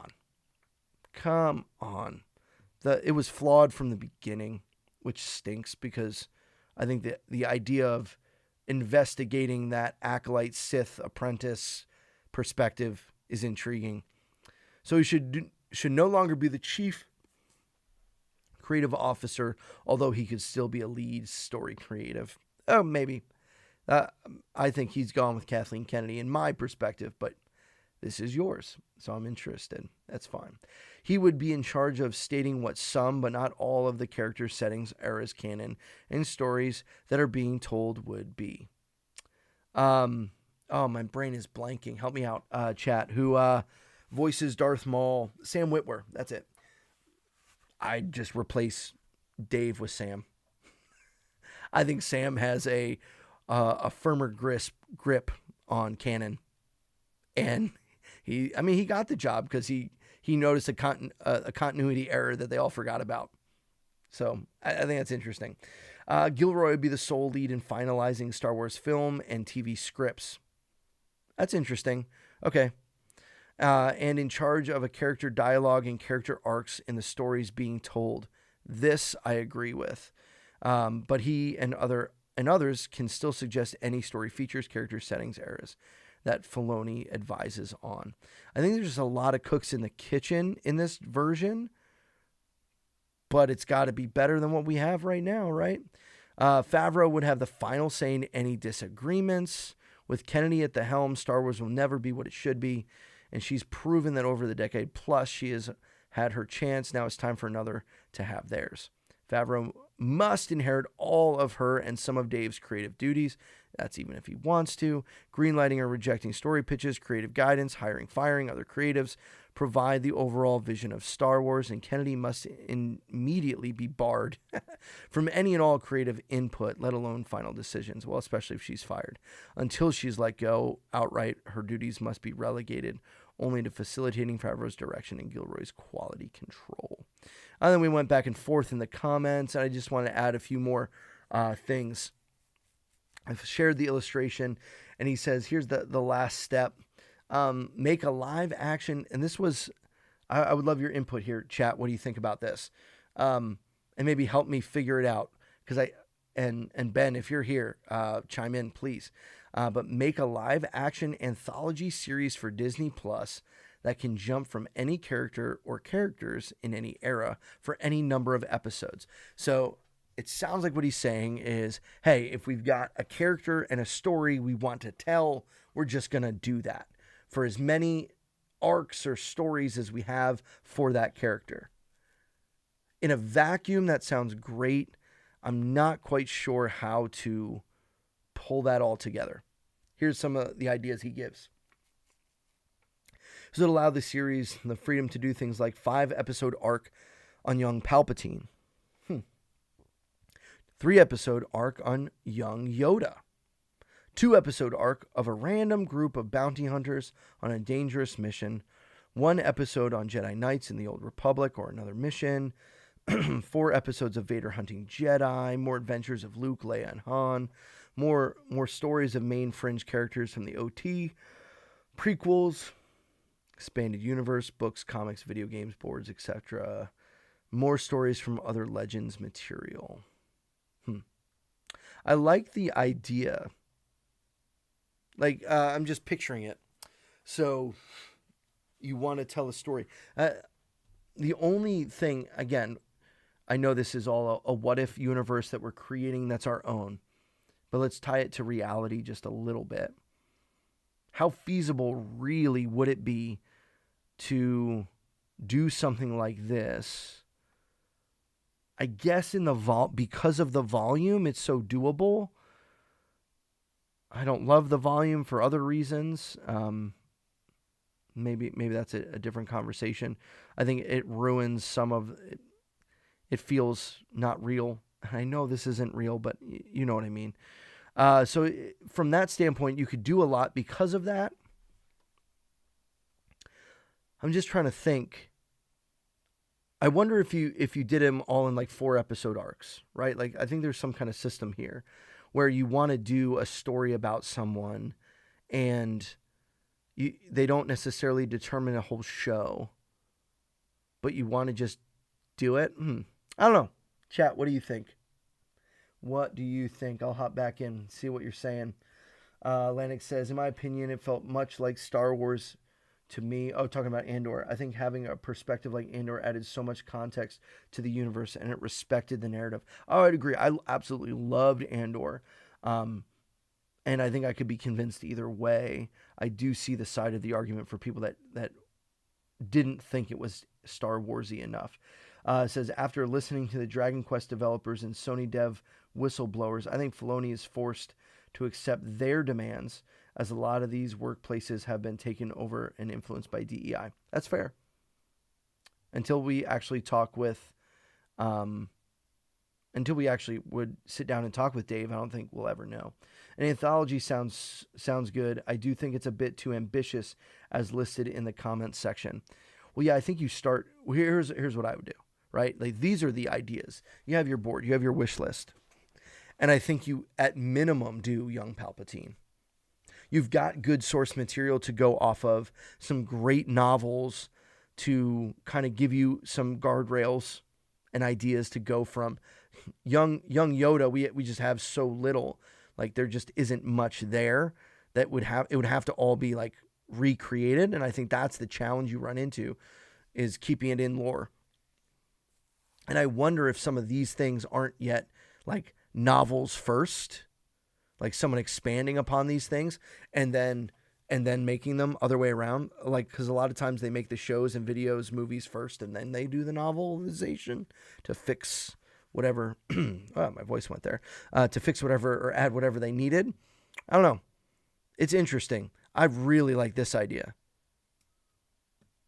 on. It was flawed from the beginning, which stinks, because I think that the idea of investigating that Acolyte Sith apprentice perspective is intriguing. So he should no longer be the chief creative officer, although he could still be a lead story creative. Oh, maybe. I think he's gone with Kathleen Kennedy in my perspective, but this is yours, so I'm interested. That's fine. He would be in charge of stating what some, but not all, of the character settings, eras, canon, and stories that are being told would be. Oh, my brain is blanking. Help me out, chat. Who voices Darth Maul? Sam Witwer. That's it. I'd just replace Dave with Sam. I think Sam has a firmer grip on canon, and he got the job because he noticed a continuity error that they all forgot about. So I think that's interesting. Gilroy would be the sole lead in finalizing Star Wars film and TV scripts. That's interesting. Okay. And in charge of a character dialogue and character arcs in the stories being told. This I agree with. But he and others can still suggest any story features, character settings, eras that Filoni advises on. I think there's just a lot of cooks in the kitchen in this version, but it's got to be better than what we have right now, right? Favreau would have the final say in any disagreements. With Kennedy at the helm, Star Wars will never be what it should be, and she's proven that over the decade plus she has had her chance. Now it's time for another to have theirs. Favreau must inherit all of her and some of Dave's creative duties. That's even if he wants to. Greenlighting or rejecting story pitches, creative guidance, hiring, firing other creatives, provide the overall vision of Star Wars, and Kennedy must immediately be barred from any and all creative input, let alone final decisions, well, especially if she's fired. Until she's let go outright, her duties must be relegated only to facilitating Favreau's direction and Gilroy's quality control. And then we went back and forth in the comments, and I just want to add a few more things. I've shared the illustration, and he says, here's the last step. Make a live action, and this was, I would love your input here, chat. What do you think about this? And maybe help me figure it out, because and Ben, if you're here, chime in, please. But make a live action anthology series for Disney Plus that can jump from any character or characters in any era for any number of episodes. So it sounds like what he's saying is, hey, if we've got a character and a story we want to tell, we're just going to do that for as many arcs or stories as we have for that character. In a vacuum, that sounds great. I'm not quite sure how to pull that all together. Here's some of the ideas he gives. So it allowed the series the freedom to do things like 5-episode arc on young Palpatine. 3-episode arc on young Yoda. 2-episode arc of a random group of bounty hunters on a dangerous mission. 1 episode on Jedi Knights in the Old Republic or another mission. 4 episodes of Vader hunting Jedi. More adventures of Luke, Leia, and Han. More stories of main fringe characters from the OT. Prequels. Expanded universe, books, comics, video games, boards, etc. More stories from other Legends material. I like the idea. Like, I'm just picturing it. So, you want to tell a story. The only thing, again, I know this is all a what-if universe that we're creating that's our own. But let's tie it to reality just a little bit. How feasible really would it be to do something like this? I guess in the because of the volume, it's so doable. I don't love the volume for other reasons. Maybe that's a different conversation. I think it ruins some of it. It feels not real. I know this isn't real, but you know what I mean. So from that standpoint, you could do a lot because of that. I'm just trying to think. I wonder if you did them all in like 4-episode arcs, right? Like, I think there's some kind of system here where you want to do a story about someone and they don't necessarily determine a whole show, but you want to just do it. I don't know. Chat, what do you think? What do you think? I'll hop back in, see what you're saying. Lennox says, in my opinion, it felt much like Star Wars to me. Oh, talking about Andor. I think having a perspective like Andor added so much context to the universe and it respected the narrative. Oh, I'd agree. I absolutely loved Andor. And I think I could be convinced either way. I do see the side of the argument for people that didn't think it was Star Warsy enough. It says, after listening to the Dragon Quest developers and Sony dev whistleblowers, I think Filoni is forced to accept their demands, as a lot of these workplaces have been taken over and influenced by DEI. That's fair. Until we actually would sit down and talk with Dave, I don't think we'll ever know. An anthology sounds good. I do think it's a bit too ambitious, as listed in the comments section. Well, yeah, I think you start. Here's what I would do. right? Like, these are the ideas. You have your board, you have your wish list. And I think you, at minimum, do young Palpatine. You've got good source material to go off of, some great novels to kind of give you some guardrails and ideas to go from. Young Yoda, we just have so little. Like, there just isn't much there that it would have to all be like recreated. And I think that's the challenge you run into, is keeping it in lore. And I wonder if some of these things aren't yet like novels first, like someone expanding upon these things and then making them other way around. Like, because a lot of times they make the shows and videos, movies first, and then they do the novelization to fix whatever. Oh, my voice went there. To fix whatever or add whatever they needed. I don't know. It's interesting. I really like this idea.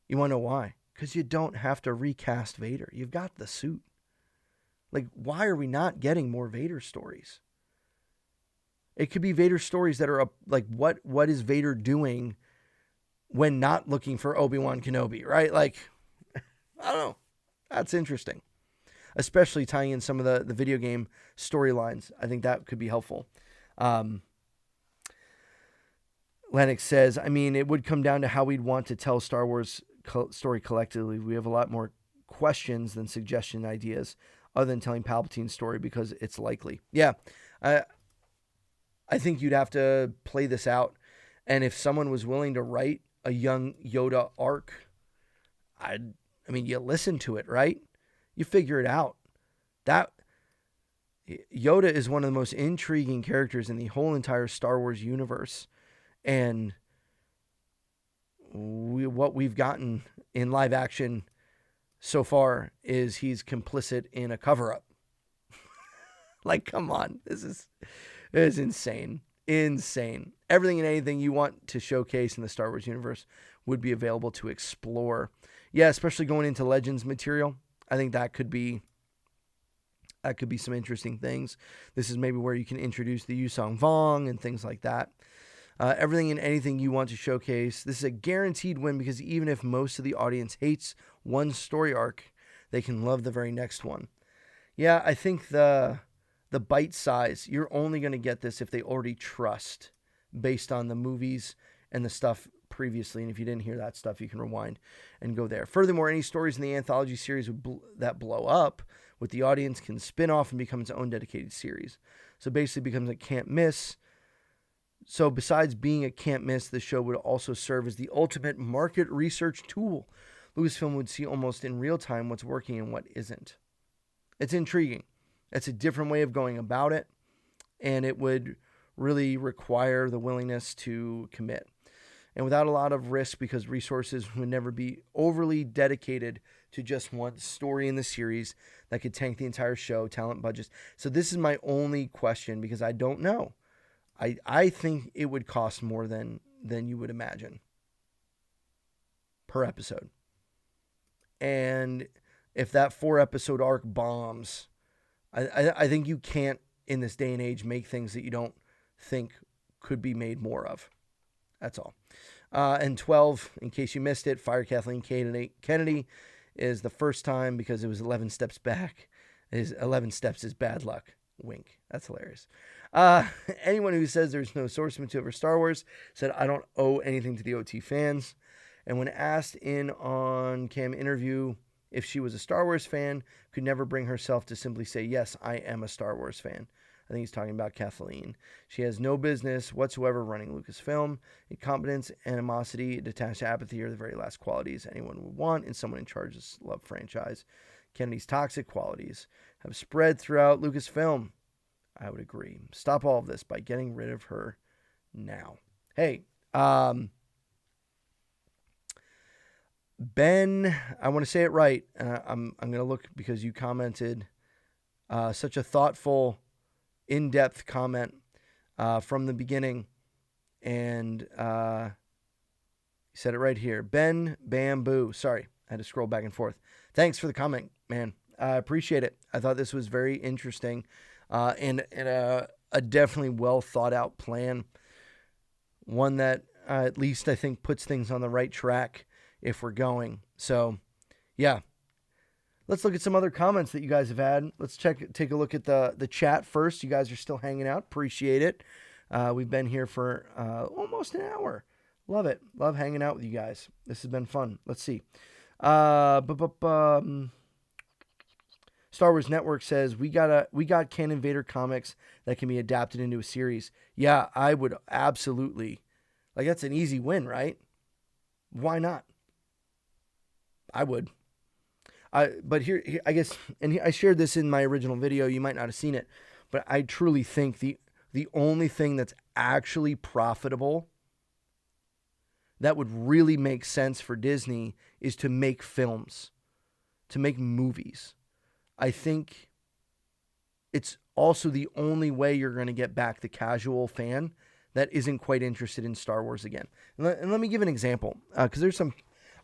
You want to know why? Because you don't have to recast Vader. You've got the suit. Like, why are we not getting more Vader stories? It could be Vader stories that are like, what is Vader doing when not looking for Obi-Wan Kenobi, right? Like, I don't know. That's interesting. Especially tying in some of the video game storylines. I think that could be helpful. Lennox says, I mean, it would come down to how we'd want to tell Star Wars story collectively. We have a lot more questions than suggestion ideas other than telling Palpatine's story because it's likely. Yeah, I think you'd have to play this out. And if someone was willing to write a young Yoda arc, I mean, you listen to it, right? You figure it out. That Yoda is one of the most intriguing characters in the whole entire Star Wars universe. And what we've gotten in live action so far is he's complicit in a cover-up. Like, come on. This is insane. Insane. Everything and anything you want to showcase in the Star Wars universe would be available to explore. Yeah, especially going into Legends material. I think that could be some interesting things. This is maybe where you can introduce the Yusong Vong and things like that. Everything and anything you want to showcase. This is a guaranteed win because even if most of the audience hates one story arc, they can love the very next one. Yeah, I think the bite size, you're only going to get this if they already trust based on the movies and the stuff previously. And if you didn't hear that stuff, you can rewind and go there. Furthermore, any stories in the anthology series that blow up with the audience can spin off and become its own dedicated series. So basically it becomes a can't miss. So besides being a can't miss, the show would also serve as the ultimate market research tool. Lucasfilm would see almost in real time what's working and what isn't. It's intriguing. It's a different way of going about it, and it would really require the willingness to commit. And without a lot of risk, because resources would never be overly dedicated to just one story in the series that could tank the entire show, talent budgets. So this is my only question, because I don't know. I think it would cost more than you would imagine per episode. And if that 4-episode arc bombs, I think you can't, in this day and age, make things that you don't think could be made more of. That's all. And 12, in case you missed it, Fire Kathleen Kennedy is the first time because it was 11 steps back. 11 steps is bad luck. Wink. That's hilarious. Anyone who says there's no source material for Star Wars said, I don't owe anything to the OT fans. And when asked in on Cam interview if she was a Star Wars fan, could never bring herself to simply say, yes, I am a Star Wars fan. I think he's talking about Kathleen. She has no business whatsoever running Lucasfilm. Incompetence, animosity, detached apathy are the very last qualities anyone would want in someone in charge of this loved franchise. Kennedy's toxic qualities have spread throughout Lucasfilm. I would agree. Stop all of this by getting rid of her now. Hey, Ben, I want to say it right. I'm going to look because you commented such a thoughtful, in-depth comment from the beginning, and you said it right here. Ben Bamboo. Sorry, I had to scroll back and forth. Thanks for the comment, man. I appreciate it. I thought this was very interesting and a definitely well thought out plan. One that at least I think puts things on the right track if we're going. So, yeah. let's look at some other comments that you guys have had. Let's take a look at the chat first. You guys are still hanging out. Appreciate it. We've been here for almost an hour. Love it. Love hanging out with you guys. This has been fun. Let's see. Star Wars Network says we got Canon Vader comics that can be adapted into a series. Yeah, I would absolutely. Like, that's an easy win, right? Why not? I would. But here I guess, and I shared this in my original video. You might not have seen it, but I truly think the only thing that's actually profitable that would really make sense for Disney is to make films, to make movies. I think it's also the only way you're going to get back the casual fan that isn't quite interested in Star Wars again. And let me give an example, because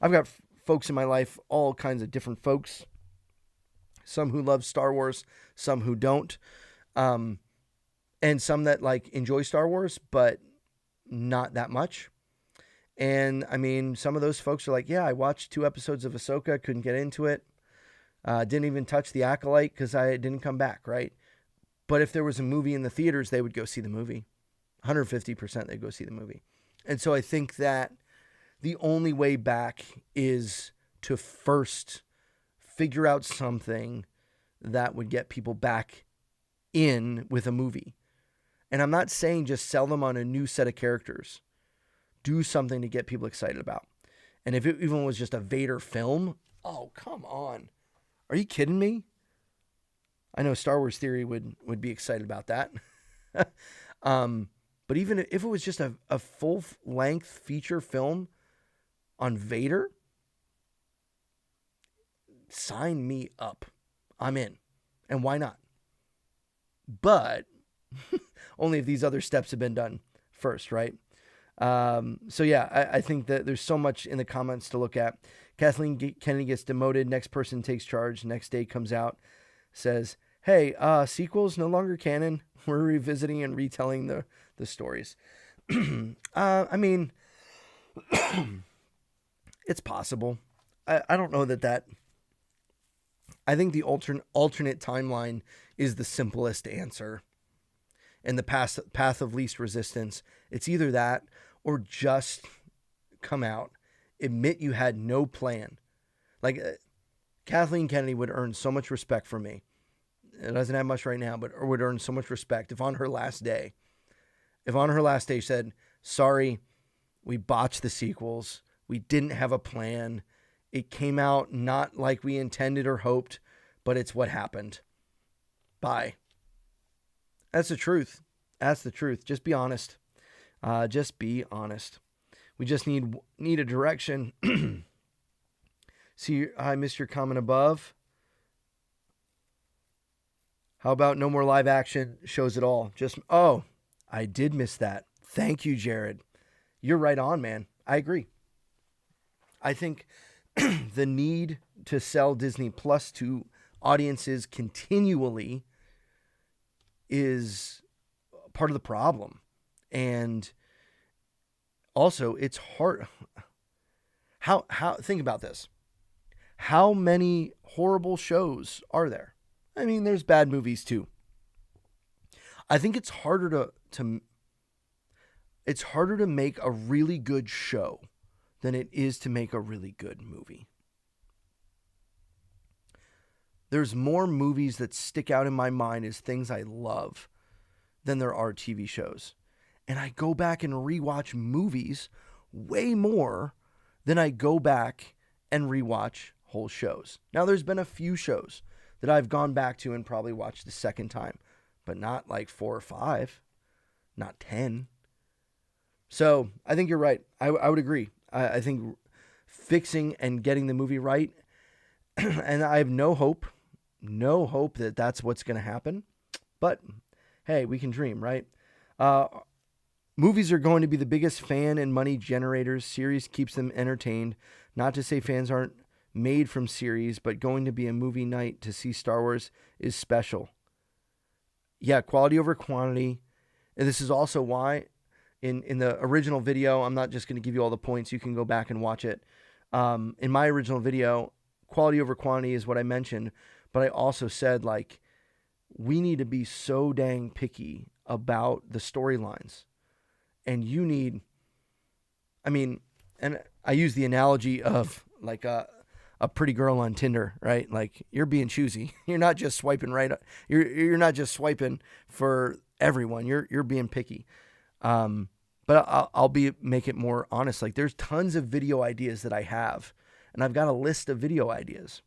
I've got folks in my life, all kinds of different folks, some who love Star Wars, some who don't, and some that like enjoy Star Wars, but not that much. And I mean, some of those folks are like, yeah, I watched 2 episodes of Ahsoka, couldn't get into it. Didn't even touch the Acolyte because I didn't come back, right? But if there was a movie in the theaters, they would go see the movie. 150% they'd go see the movie. And so I think that the only way back is to first figure out something that would get people back in with a movie. And I'm not saying just sell them on a new set of characters. Do something to get people excited about. And if it even was just a Vader film, oh, come on. Are you kidding me? I know Star Wars Theory would be excited about that. But even if it was just a full-length feature film on Vader, sign me up. I'm in. And why not? But only if these other steps have been done first, right? So yeah, I think that there's so much in the comments to look at. Kathleen Kennedy gets demoted. Next person takes charge. Next day comes out, says, hey, sequels no longer canon. We're revisiting and retelling the stories. I mean, it's possible. I don't know that I think the alternate timeline is the simplest answer. And the path of least resistance. It's either that or just come out, admit you had no plan. Like, Kathleen Kennedy would earn so much respect from me. It doesn't have much right now, but would earn so much respect if on her last day she said, sorry, we botched the sequels. We didn't have a plan. It came out not like we intended or hoped, but it's what happened. Bye. That's the truth. That's the truth. Just be honest. Just be honest. We just need a direction. See, I missed your comment above. How about no more live action shows at all? I did miss that. Thank you, Jared. You're right on, man. I agree. I think the need to sell Disney Plus to audiences continually is part of the problem. And also, it's hard. How think about this. How many horrible shows are there? I mean, there's bad movies too. I think it's harder to make a really good show than it is to make a really good movie. There's more movies that stick out in my mind as things I love than there are TV shows. And I go back and rewatch movies way more than I go back and rewatch whole shows. Now, there's been a few shows that I've gone back to and probably watched the second time, but not like 4 or 5, not 10. So I think you're right. I would agree. I think fixing and getting the movie right, and I have no hope that that's what's going to happen. But hey, we can dream, right? Movies are going to be the biggest fan and money generators. Series keeps them entertained. Not to say fans aren't made from series, but going to be a movie night to see Star Wars is special. Yeah, quality over quantity. And this is also why in the original video, I'm not just going to give you all the points. You can go back and watch it. In my original video, quality over quantity is what I mentioned, but I also said, like, we need to be so dang picky about the storylines. And you need, I mean, and I use the analogy of like a pretty girl on Tinder, right? Like, you're being choosy. You're not just swiping right. You're not just swiping for everyone. You're being picky. But I'll make it more honest. Like, there's tons of video ideas that I have, and I've got a list of video ideas,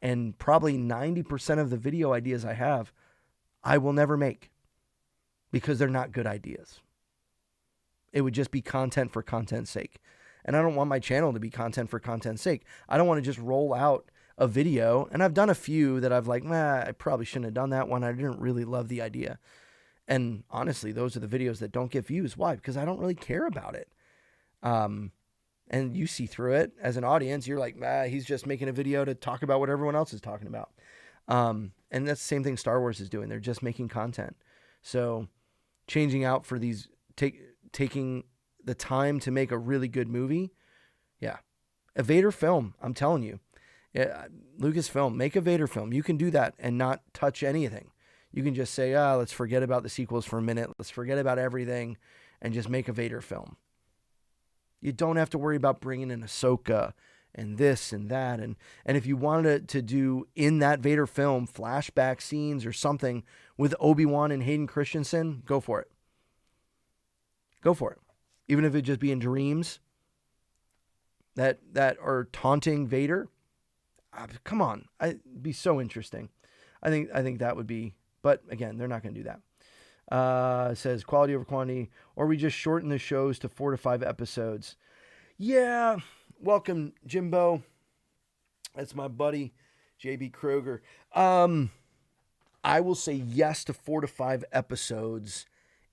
and probably 90% of the video ideas I have, I will never make because they're not good ideas. It would just be content for content's sake. And I don't want my channel to be content for content's sake. I don't want to just roll out a video. And I've done a few that I've like, I probably shouldn't have done that one. I didn't really love the idea. And honestly, those are the videos that don't get views. Why? Because I don't really care about it. And you see through it as an audience. You're like, he's just making a video to talk about what everyone else is talking about. And that's the same thing Star Wars is doing. They're just making content. So changing out for these, taking the time to make a really good movie. Yeah. A Vader film. I'm telling you, Lucasfilm, make a Vader film. You can do that and not touch anything. You can just say, let's forget about the sequels for a minute. Let's forget about everything and just make a Vader film. You don't have to worry about bringing in Ahsoka and this and that. And if you wanted to do in that Vader film flashback scenes or something with Obi-Wan and Hayden Christensen, go for it. Go for it. Even if it just be in dreams that are taunting Vader. Come on. It'd be so interesting. I think that would be, but again, they're not going to do that. It says quality over quantity, or we just shorten the shows to 4 to 5 episodes. Yeah. Welcome, Jimbo. That's my buddy, JB Kroger. I will say yes to 4 to 5 episodes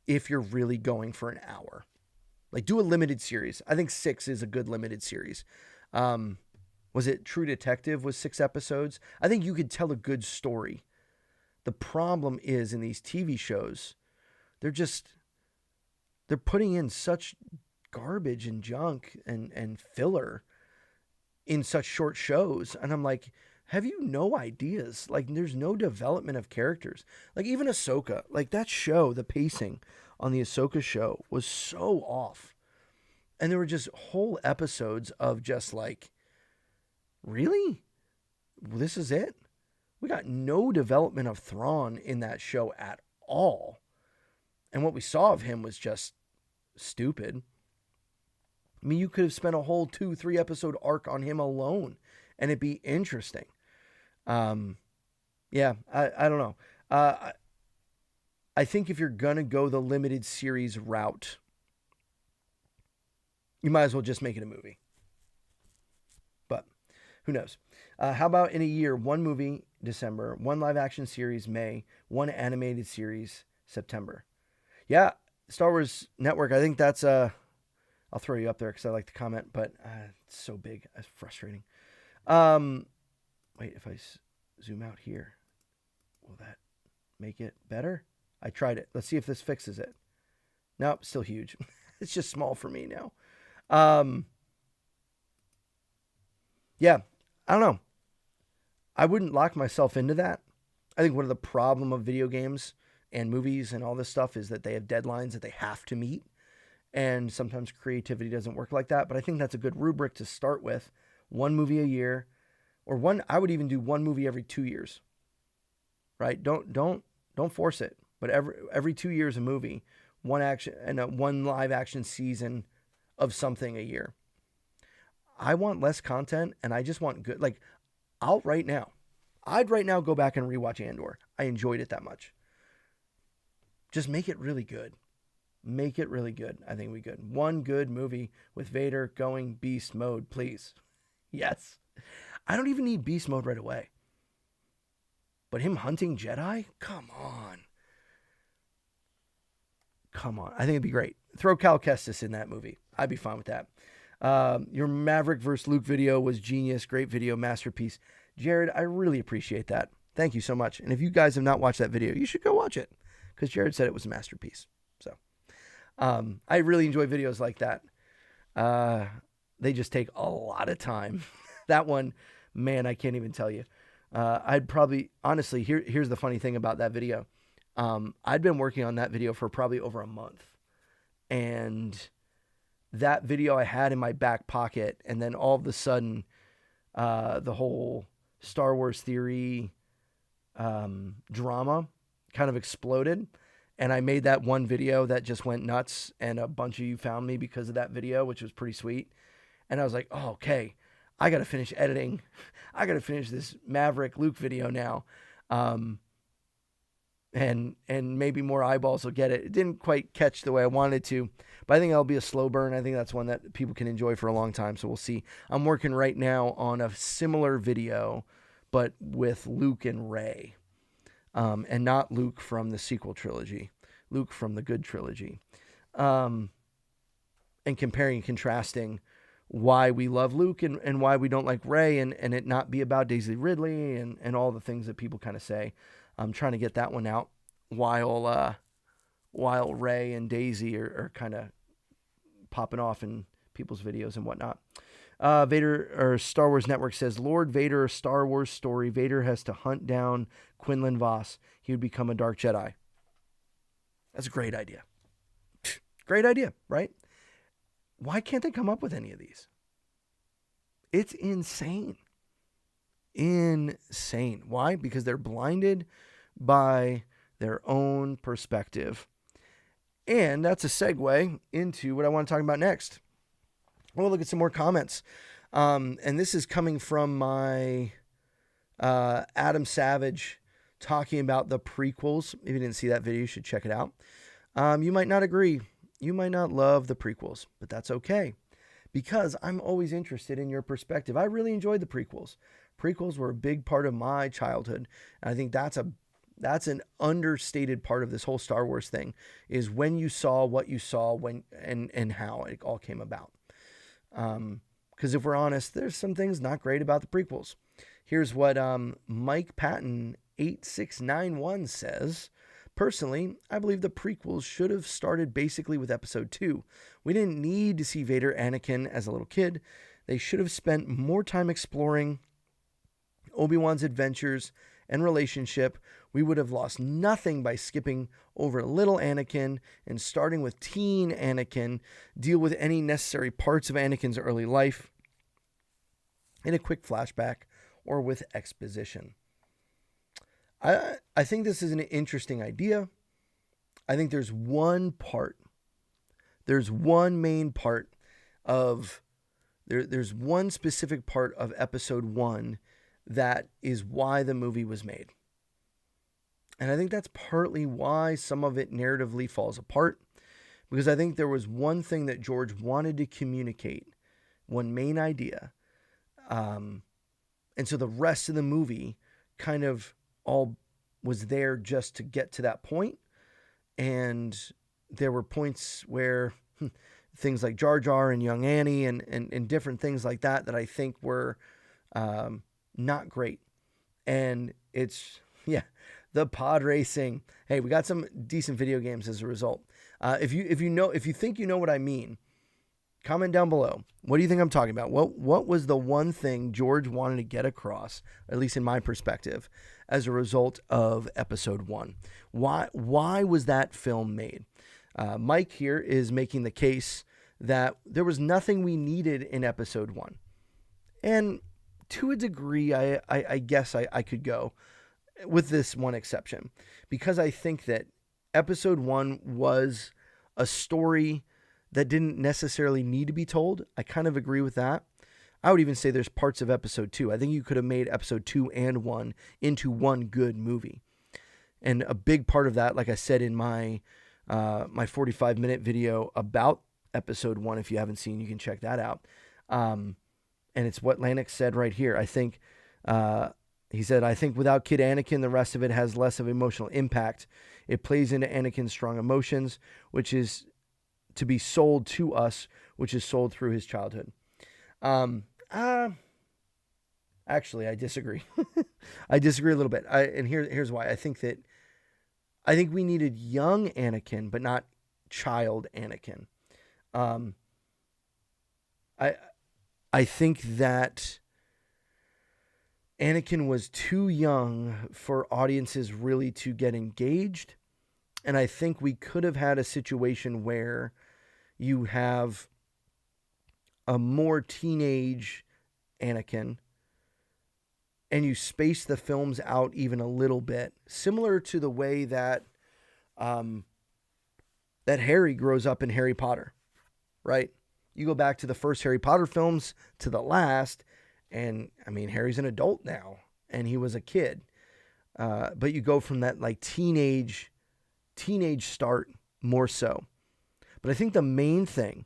if you're really going for an hour. Like, do a limited series. I think 6 is a good limited series. Was it True Detective was 6 episodes? I think you could tell a good story. The problem is in these TV shows, they're putting in such garbage and junk and filler in such short shows. And I'm like, have you no ideas? Like, there's no development of characters. Like, even Ahsoka, like that show, the pacing on the Ahsoka show was so off. And there were just whole episodes of just like, really? This is it? We got no development of Thrawn in that show at all. And what we saw of him was just stupid. I mean, you could have spent a whole 2-3 episode arc on him alone and it'd be interesting. Yeah, I don't know. I think if you're going to go the limited series route, you might as well just make it a movie. But who knows? How about in a year, 1 movie, December, 1 live action series, May, 1 animated series, September. Yeah, Star Wars Network. I think that's, I'll throw you up there because I like to comment, but it's so big. It's frustrating. Wait, if I zoom out here, will that make it better? I tried it. Let's see if this fixes it. Nope, still huge. It's just small for me now. Yeah, I don't know. I wouldn't lock myself into that. I think one of the problem of video games and movies and all this stuff is that they have deadlines that they have to meet. And sometimes creativity doesn't work like that. But I think that's a good rubric to start with. 1 movie a year, or I would even do 1 movie every 2 years. Right? Don't force it. But every 2 years a movie, 1 action and 1 live action season of something a year. I want less content and I just want good. Like, I'd right now go back and rewatch Andor. I enjoyed it that much. Just make it really good. Make it really good. I think we good. 1 good movie with Vader going beast mode, please. Yes. I don't even need beast mode right away. But him hunting Jedi? Come on. I think it'd be great. Throw Cal Kestis in that movie. I'd be fine with that. Your Maverick versus Luke video was genius. Great video, masterpiece. Jared, I really appreciate that. Thank you so much. And if you guys have not watched that video, you should go watch it because Jared said it was a masterpiece. So I really enjoy videos like that. They just take a lot of time. That one, Man, I can't even tell you. I'd probably, honestly, here's the funny thing about that video. I'd been working on that video for probably over a month. And that video I had in my back pocket. And then all of a sudden, the whole Star Wars theory drama kind of exploded. And I made that one video that just went nuts. And a bunch of you found me because of that video, which was pretty sweet. And I was like, oh, okay, I got to finish editing. I got to finish this Maverick Luke video now. And maybe more eyeballs will get it. It didn't quite catch the way I wanted to, but I think that'll be a slow burn. I think that's one that people can enjoy for a long time. So we'll see. I'm working right now on a similar video, but with Luke and Rey, and not Luke from the sequel trilogy, Luke from the good trilogy, and comparing and contrasting why we love Luke and why we don't like Rey, and it not be about Daisy Ridley and all the things that people kind of say. I'm trying to get that one out while Rey and Daisy are kind of popping off in people's videos and whatnot. Vader or Star Wars Network says, Lord Vader, a Star Wars story. Vader has to hunt down Quinlan Vos. He would become a Dark Jedi. That's a great idea. Great idea, right? Why can't they come up with any of these? It's insane. Insane. Why? Because they're blinded by their own perspective. And that's a segue into what I want to talk about next. We'll look at some more comments. And this is coming from my Adam Savage talking about the prequels. If you didn't see that video, you should check it out. You might not agree. You might not love the prequels, but that's okay. Because I'm always interested in your perspective. I really enjoyed the prequels. Prequels were a big part of my childhood. And I think that's an understated part of this whole Star Wars thing, is when you saw what you saw, when and how it all came about. Because if we're honest, there's some things not great about the prequels. Here's what Mike Patton 8691 says. Personally, I believe the prequels should have started basically with episode 2. We didn't need to see Vader Anakin as a little kid. They should have spent more time exploring Obi-Wan's adventures and relationship. We would have lost nothing by skipping over little Anakin and starting with teen Anakin, deal with any necessary parts of Anakin's early life in a quick flashback or with exposition. I think this is an interesting idea. I think there's one main part of, there's one specific part of episode 1 that is why the movie was made. And I think that's partly why some of it narratively falls apart, because I think there was one thing that George wanted to communicate, one main idea. And so the rest of the movie kind of all was there just to get to that point. And there were points where things like Jar Jar and Young Annie and different things like that I think were not great. And it's, the pod racing. Hey, we got some decent video games as a result. If you think you know what I mean, comment down below. What do you think I'm talking about? What was the one thing George wanted to get across, at least in my perspective, as a result of episode 1? Why was that film made? Mike here is making the case that there was nothing we needed in episode 1. And to a degree, I guess I could go with this one exception, because I think that episode 1 was a story that didn't necessarily need to be told. I kind of agree with that. I would even say there's parts of episode 2. I think you could have made episode 2 and 1 into one good movie. And a big part of that, like I said in my 45-minute video about episode 1, if you haven't seen, you can check that out. And it's what Lanix said right here. I think, he said, I think without Kid Anakin, the rest of it has less of emotional impact. It plays into Anakin's strong emotions, which is to be sold to us, which is sold through his childhood. Actually, I disagree. I disagree a little bit. And here's why. I think we needed young Anakin, but not child Anakin. I think that Anakin was too young for audiences really to get engaged. And I think we could have had a situation where you have a more teenage Anakin and you space the films out even a little bit, similar to the way that that Harry grows up in Harry Potter, right? You go back to the first Harry Potter films to the last, and I mean, Harry's an adult now, and he was a kid. But you go from that like teenage start more so. But I think the main thing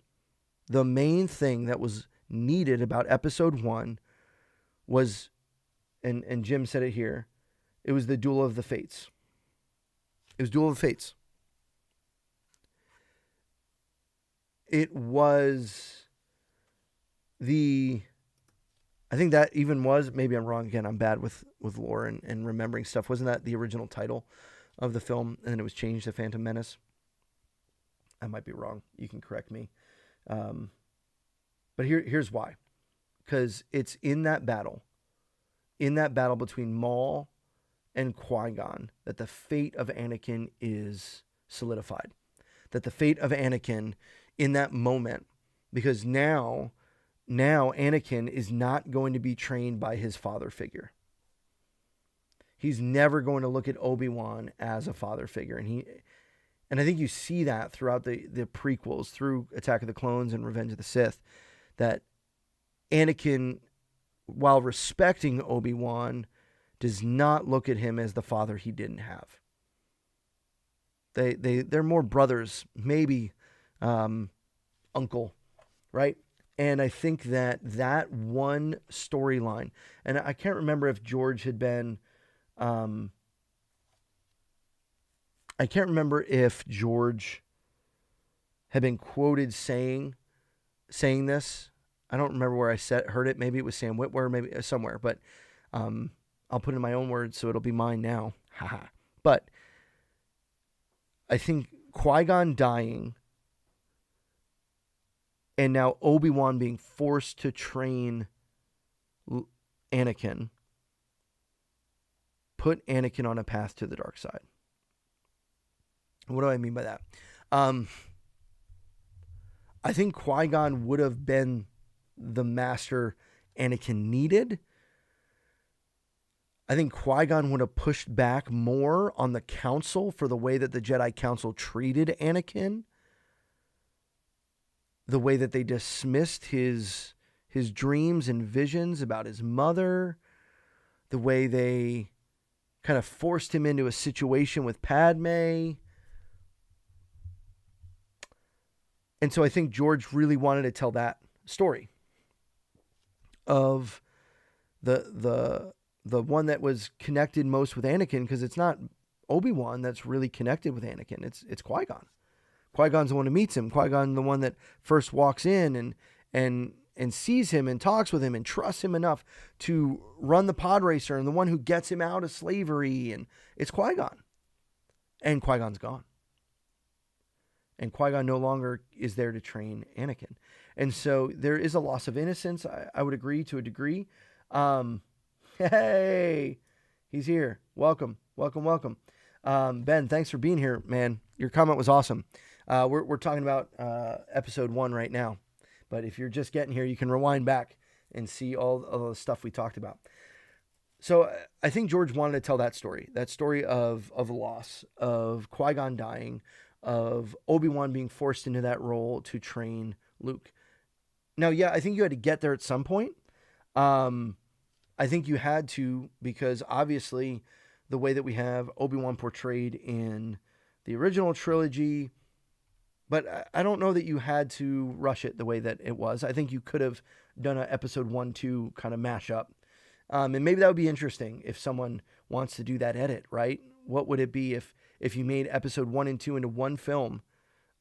that was needed about episode 1 was, and Jim said it here, it was the Duel of the Fates. It was Duel of the Fates. It was I think that even was, maybe I'm wrong again, I'm bad with lore and remembering stuff. Wasn't that the original title of the film, and then it was changed to Phantom Menace? I might be wrong. You can correct me. But here's why. Because it's in that battle between Maul and Qui-Gon, that the fate of Anakin is solidified. That the fate of Anakin in that moment, because now Anakin is not going to be trained by his father figure. He's never going to look at Obi-Wan as a father figure. And I think you see that throughout the prequels, through Attack of the Clones and Revenge of the Sith, that Anakin, while respecting Obi-Wan, does not look at him as the father he didn't have. They're more brothers, maybe uncle, right? And I think that one storyline, and I can't remember if George had been, I can't remember if George had been quoted saying this. I don't remember where I heard it. Maybe it was Sam Witwer, maybe somewhere, but I'll put it in my own words, so it'll be mine now. Haha. But I think Qui-Gon dying, and now Obi-Wan being forced to train Anakin, put Anakin on a path to the dark side. What do I mean by that? I think Qui-Gon would have been the master Anakin needed. I think Qui-Gon would have pushed back more on the Council for the way that the Jedi Council treated Anakin. The way that they dismissed his dreams and visions about his mother. The way they kind of forced him into a situation with Padme. And so I think George really wanted to tell that story of the one that was connected most with Anakin, because it's not Obi-Wan that's really connected with Anakin. It's Qui-Gon. Qui-Gon's the one who meets him. Qui-Gon's the one that first walks in and sees him and talks with him and trusts him enough to run the pod racer, and the one who gets him out of slavery. And it's Qui-Gon. And Qui-Gon's gone. And Qui-Gon no longer is there to train Anakin. And so there is a loss of innocence, I would agree, to a degree. Hey, he's here. Welcome. Ben, thanks for being here, man. Your comment was awesome. We're talking about episode 1 right now. But if you're just getting here, you can rewind back and see all the stuff we talked about. So I think George wanted to tell that story of loss, of Qui-Gon dying, of Obi-Wan being forced into that role to train Luke. Now, yeah, I think you had to get there at some point. I think you had to, because obviously the way that we have Obi-Wan portrayed in the original trilogy, but I don't know that you had to rush it the way that it was. I think you could have done an episode 1-2 kind of mashup. And maybe that would be interesting if someone wants to do that edit, right? What would it be if you made episode 1 and 2 into one film?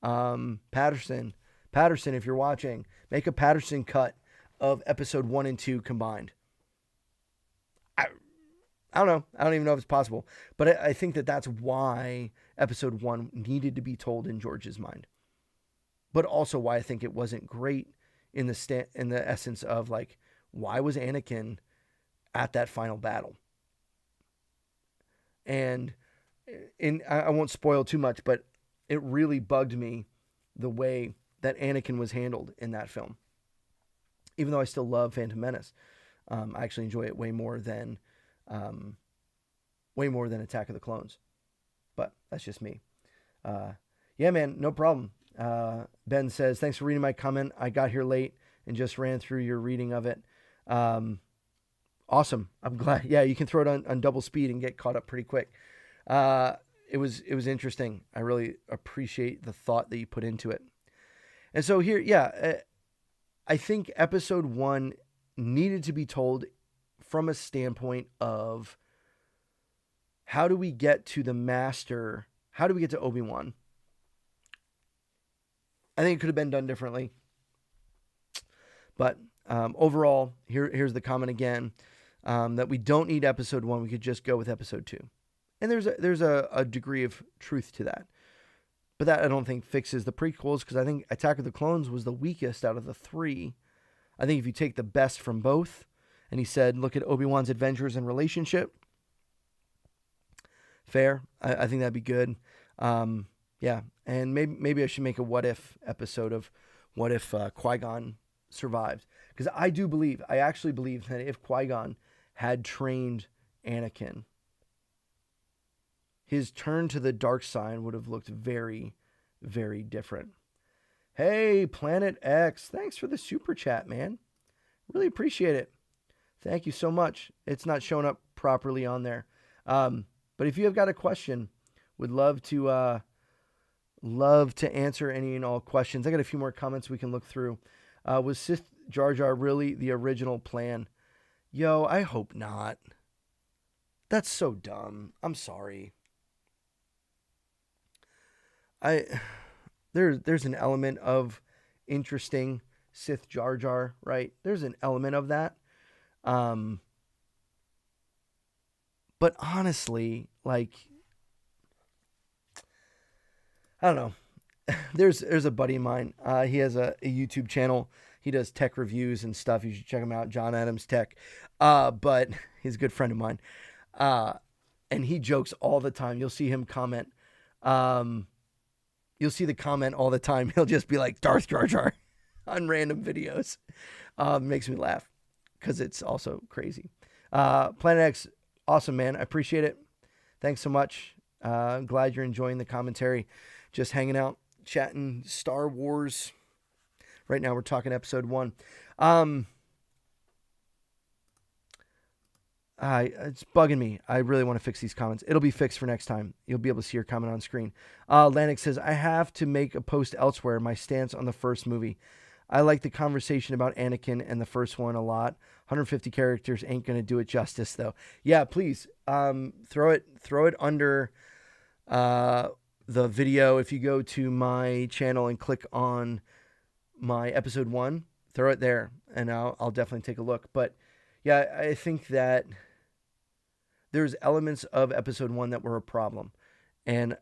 Patterson, if you're watching, make a Patterson cut of episode 1 and 2 combined. I don't know. I don't even know if it's possible. But I think that that's why episode 1 needed to be told in George's mind. But also why I think it wasn't great in the essence of, like, why was Anakin at that final battle. And I won't spoil too much, but it really bugged me the way that Anakin was handled in that film. Even though I still love Phantom Menace, I actually enjoy it way more than Attack of the Clones. But that's just me. Yeah, man, no problem. Ben says, thanks for reading my comment. I got here late and just ran through your reading of it. Awesome. I'm glad. Yeah, you can throw it on double speed and get caught up pretty quick. It was interesting. I really appreciate the thought that you put into it. And so here, yeah, I think episode 1 needed to be told from a standpoint of how do we get to the master? How do we get to Obi-Wan? I think it could have been done differently. But overall, here's the comment again, that we don't need episode 1. We could just go with episode 2. And there's a degree of truth to that. But that I don't think fixes the prequels, because I think Attack of the Clones was the weakest out of the 3. I think if you take the best from both, and he said, look at Obi-Wan's adventures and relationship, fair. I think that'd be good. Yeah, and maybe I should make a what if episode of what if Qui-Gon survived, because I actually believe that if Qui-Gon had trained Anakin, his turn to the dark side would have looked very, very different. Hey, Planet X, thanks for the super chat, man. Really appreciate it. Thank you so much. It's not showing up properly on there. But if you have got a question, would love to answer any and all questions. I got a few more comments we can look through. Was Sith Jar Jar really the original plan? Yo, I hope not. That's so dumb. I'm sorry. There's an element of interesting Sith Jar Jar, right? There's an element of that. But honestly, like, I don't know. There's a buddy of mine. He has a YouTube channel. He does tech reviews and stuff. You should check him out, John Adams Tech. But he's a good friend of mine. And he jokes all the time. You'll see him comment. You'll see the comment all the time. He'll just be like, Darth Jar Jar on random videos. Makes me laugh because it's also crazy. Planet X, awesome, man. I appreciate it. Thanks so much. I'm glad you're enjoying the commentary. Just hanging out, chatting Star Wars. Right now we're talking episode 1. It's bugging me. I really want to fix these comments. It'll be fixed for next time. You'll be able to see your comment on screen. Lannick says, I have to make a post elsewhere. My stance on the first movie. I like the conversation about Anakin and the first one a lot. 150 characters ain't going to do it justice, though. Yeah, please throw it under the video. If you go to my channel and click on my episode 1, throw it there, and I'll definitely take a look. But yeah, I think that there's elements of episode 1 that were a problem. And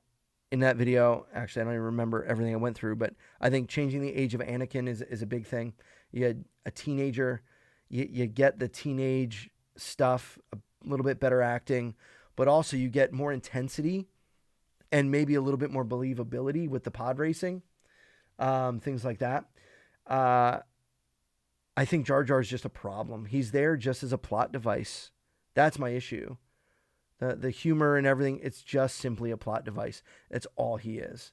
in that video, actually, I don't even remember everything I went through, but I think changing the age of Anakin is a big thing. You had a teenager, you get the teenage stuff, a little bit better acting, but also you get more intensity and maybe a little bit more believability with the pod racing, things like that. I think Jar Jar is just a problem. He's there just as a plot device. That's my issue. The humor and everything, it's just simply a plot device. That's all he is.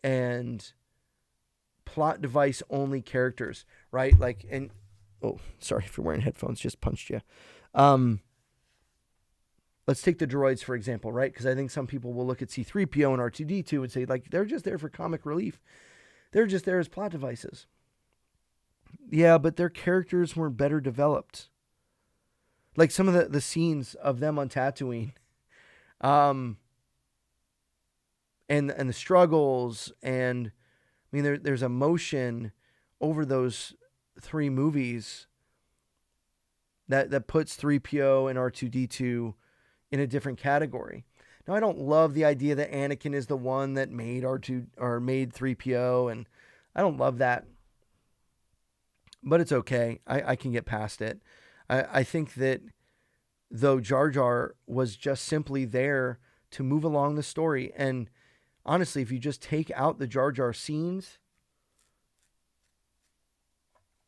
And plot device only characters, right? Like, and, oh, sorry if you're wearing headphones, just punched you. Let's take the droids, for example, right? Because I think some people will look at C-3PO and R2-D2 and say, like, they're just there for comic relief. They're just there as plot devices. Yeah, but their characters were better developed. Like some of the scenes of them on Tatooine, and the struggles, and I mean there's emotion over those 3 movies that puts 3PO and R2-D2 in a different category. Now I don't love the idea that Anakin is the one that made made 3PO, and I don't love that. But it's okay. I can get past it. I think that though Jar Jar was just simply there to move along the story. And honestly, if you just take out the Jar Jar scenes,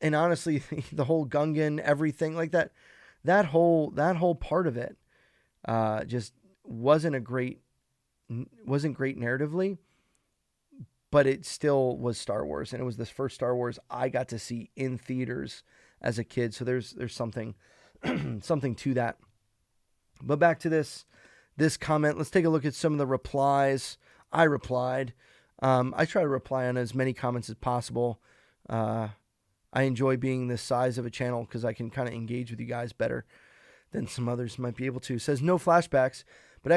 and honestly, the whole Gungan, everything like that, that whole part of it, just wasn't great narratively, but it still was Star Wars, and it was the first Star Wars I got to see in theaters as a kid. So there's something something to that. But back to this comment. Let's take a look at some of the replies. I replied. I try to reply on as many comments as possible. I enjoy being this size of a channel because I can kind of engage with you guys better than some others might be able to. It says no flashbacks, but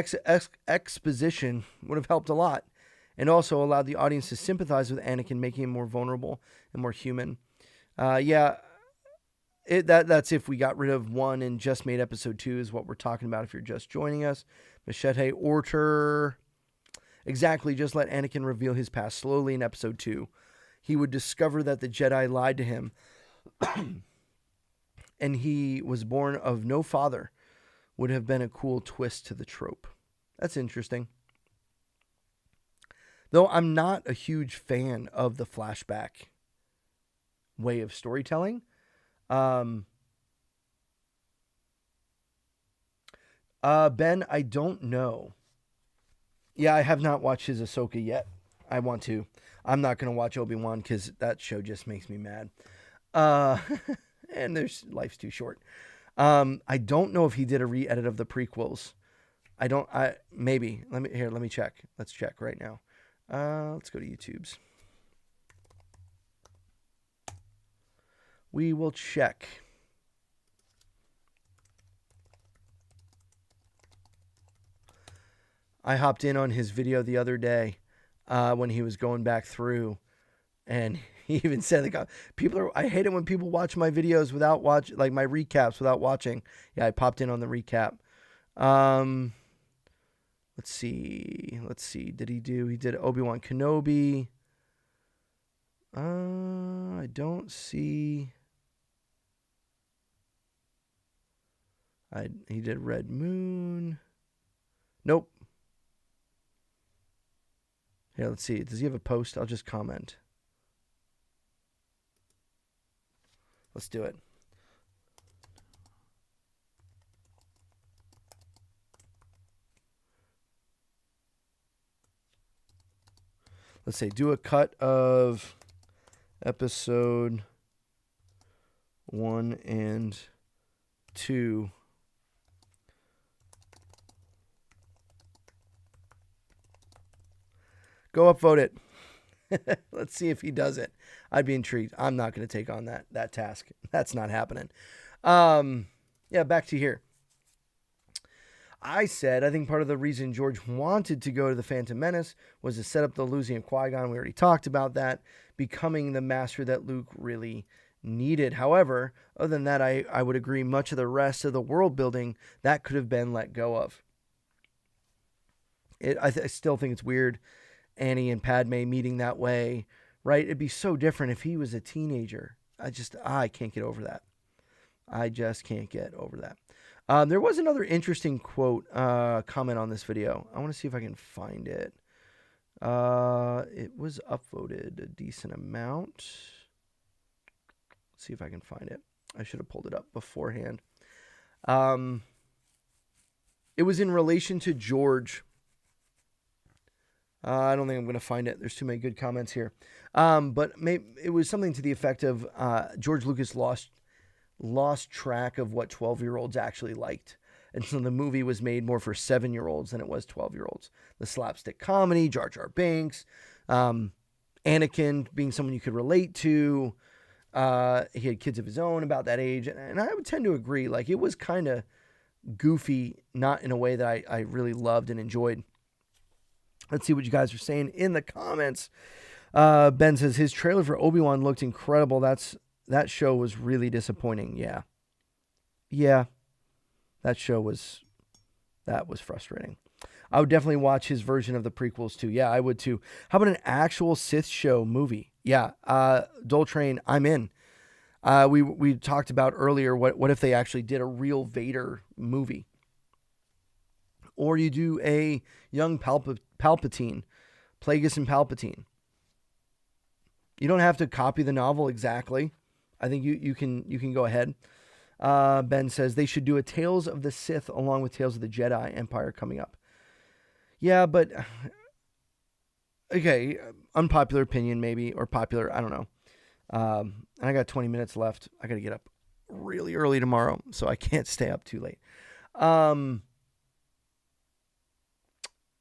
exposition would have helped a lot, and also allowed the audience to sympathize with Anakin, making him more vulnerable and more human. That's if we got rid of 1 and just made episode 2 is what we're talking about if you're just joining us. Machete Orter. Exactly, just let Anakin reveal his past slowly in episode 2. He would discover that the Jedi lied to him and he was born of no father. Would have been a cool twist to the trope. That's interesting. Though I'm not a huge fan of the flashback way of storytelling. Ben, I don't know. Yeah, I have not watched his Ahsoka yet. I want to. I'm not going to watch Obi-Wan because that show just makes me mad. And life's too short. I don't know if he did a re-edit of the prequels. Maybe. Let me check. Let's check right now. Let's go to YouTube's. We will check. I hopped in on his video the other day when he was going back through, and he even said, I hate it when people watch my videos without my recaps without watching. Yeah, I popped in on the recap. Let's see. He did Obi-Wan Kenobi. I don't see. He did Red Moon. Nope. Here, let's see. Does he have a post? I'll just comment. Let's do it. Let's say do a cut of episode 1 and 2. Go upvote it. Let's see if he does it. I'd be intrigued. I'm not going to take on that task. That's not happening. Yeah, back to here. I think part of the reason George wanted to go to the Phantom Menace was to set up the losing of Qui-Gon. We already talked about that. Becoming the master that Luke really needed. However, other than that, I would agree much of the rest of the world building that could have been let go of. I still think it's weird. Annie and Padme meeting that way, right? It'd be so different if he was a teenager. I can't get over that. I just can't get over that. There was another interesting quote, comment on this video. I want to see if I can find it. It was upvoted a decent amount. Let's see if I can find it. I should have pulled it up beforehand. It was in relation to George. I don't think I'm going to find it. There's too many good comments here. But it was something to the effect of George Lucas lost track of what 12-year-olds actually liked. And so the movie was made more for 7-year-olds than it was 12-year-olds. The slapstick comedy, Jar Jar Binks, Anakin being someone you could relate to. He had kids of his own about that age. And I would tend to agree. Like, it was kind of goofy, not in a way that I really loved and enjoyed. Let's see what you guys are saying in the comments. Ben says his trailer for Obi-Wan looked incredible. That show was really disappointing. Yeah. That show was frustrating. I would definitely watch his version of the prequels too. Yeah, I would too. How about an actual Sith show movie? Yeah. Dole Train, I'm in. We talked about earlier, what if they actually did a real Vader movie? Or you do a young Palpatine, Plagueis and Palpatine. You don't have to copy the novel exactly. I think you can go ahead. Ben says they should do a Tales of the Sith along with Tales of the Jedi Empire coming up. Yeah, but okay, unpopular opinion maybe, or popular, I don't know. And I got 20 minutes left. I got to get up really early tomorrow, so I can't stay up too late.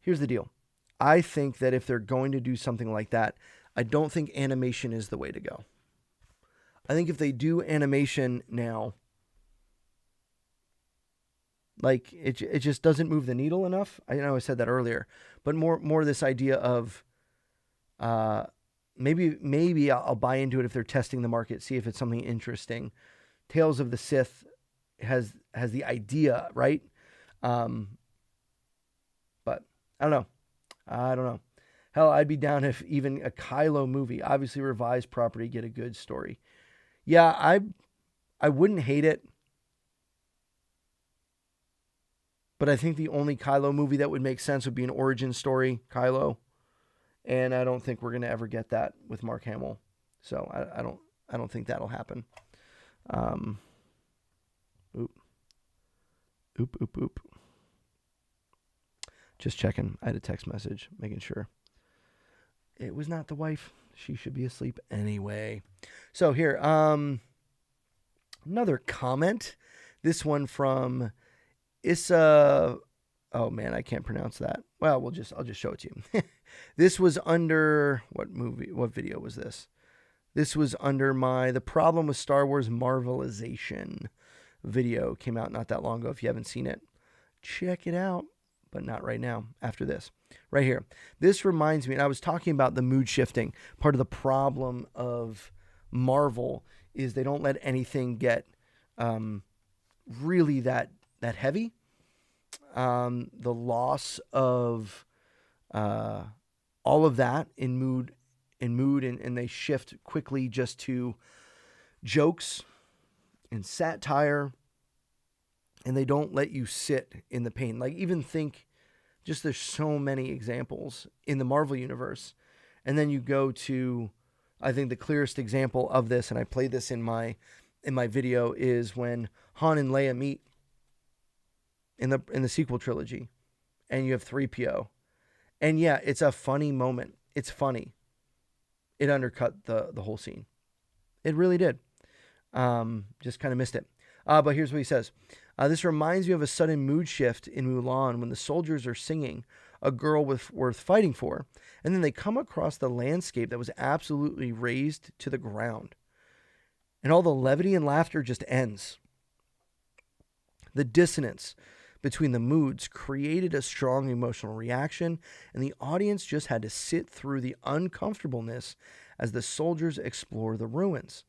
Here's the deal. I think that if they're going to do something like that, I don't think animation is the way to go. I think if they do animation now, like it just doesn't move the needle enough. I know I said that earlier, but more this idea of maybe I'll buy into it if they're testing the market, see if it's something interesting. Tales of the Sith has the idea, right? But I don't know. Hell, I'd be down if even a Kylo movie, obviously revised property, get a good story. Yeah, I wouldn't hate it. But I think the only Kylo movie that would make sense would be an origin story, Kylo. And I don't think we're going to ever get that with Mark Hamill. So I don't think that'll happen. Oop. Just checking. I had a text message, making sure. It was not the wife. She should be asleep anyway. So here, another comment. This one from Issa. Oh man, I can't pronounce that. Well, I'll just show it to you. This was under what movie? What video was this? This was under the problem with Star Wars Marvelization video. Came out not that long ago. If you haven't seen it, check it out. But not right now. After this, right here. This reminds me, and I was talking about the mood shifting. Part of the problem of Marvel is they don't let anything get really that heavy. The loss of all of that in mood, and they shift quickly just to jokes and satire, and they don't let you sit in the pain. Like, even think, just there's so many examples in the Marvel universe, and then you go to, I think the clearest example of this, and I played this in my video, is when Han and Leia meet in the sequel trilogy, and you have 3PO. And yeah, it's a funny moment. It's funny. It undercut the whole scene. It really did. Just kind of missed it. But here's what he says. This reminds me of a sudden mood shift in Mulan when the soldiers are singing A Girl Worth Fighting For, and then they come across the landscape that was absolutely razed to the ground. And all the levity and laughter just ends. The dissonance between the moods created a strong emotional reaction, and the audience just had to sit through the uncomfortableness as the soldiers explore the ruins.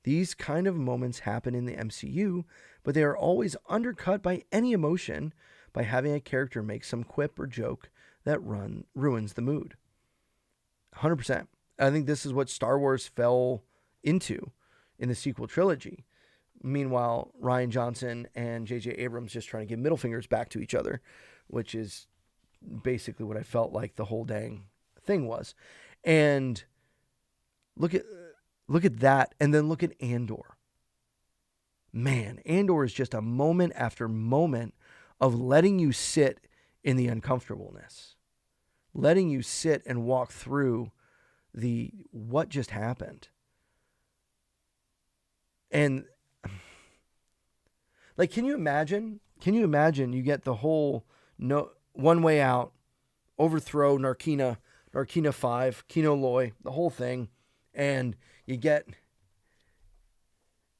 These kind of moments happen in the MCU, but they are always undercut by any emotion by having a character make some quip or joke that ruins the mood. 100%. I think this is what Star Wars fell into in the sequel trilogy. Meanwhile, Rian Johnson and J.J. Abrams just trying to give middle fingers back to each other, which is basically what I felt like the whole dang thing was. And look at that, and then look at Andor. Man, Andor is just a moment after moment of letting you sit in the uncomfortableness, letting you sit and walk through the what just happened. And like, can you imagine you get the whole One Way Out, overthrow Narkina 5, Kino Loy, the whole thing, and you get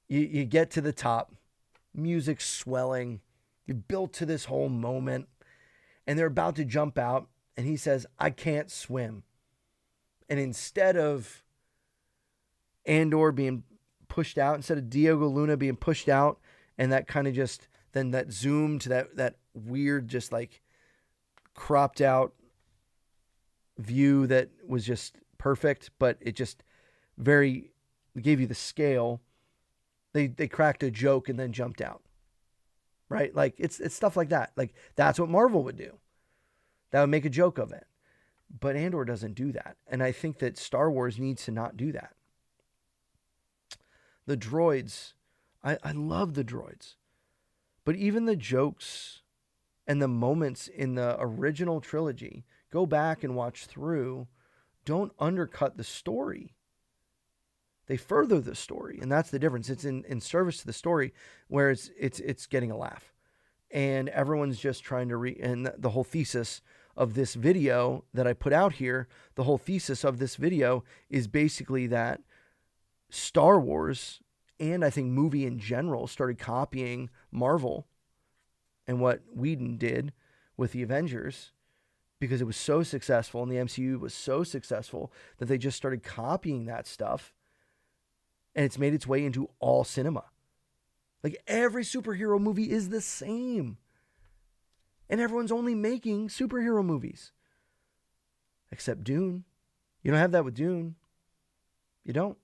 to the top, music swelling, you're built to this whole moment, and they're about to jump out, and he says, "I can't swim." And instead of Andor being pushed out, instead of Diego Luna being pushed out, and that kind of just, then that zoom to that weird, just like cropped out view that was just perfect, but it just gave you the scale. They cracked a joke and then jumped out. Right? Like it's stuff like that. Like that's what Marvel would do. That would make a joke of it. But Andor doesn't do that. And I think that Star Wars needs to not do that. The droids, I love the droids. But even the jokes and the moments in the original trilogy, go back and watch through, don't undercut the story. They further the story, and that's the difference. It's in service to the story, where it's getting a laugh. And everyone's just trying to and the whole thesis of this video that I put out here, the whole thesis of this video is basically that Star Wars, and I think movie in general, started copying Marvel and what Whedon did with the Avengers, because it was so successful and the MCU was so successful that they just started copying that stuff, and it's made its way into all cinema. Like every superhero movie is the same. And everyone's only making superhero movies. Except Dune. You don't have that with Dune. You don't.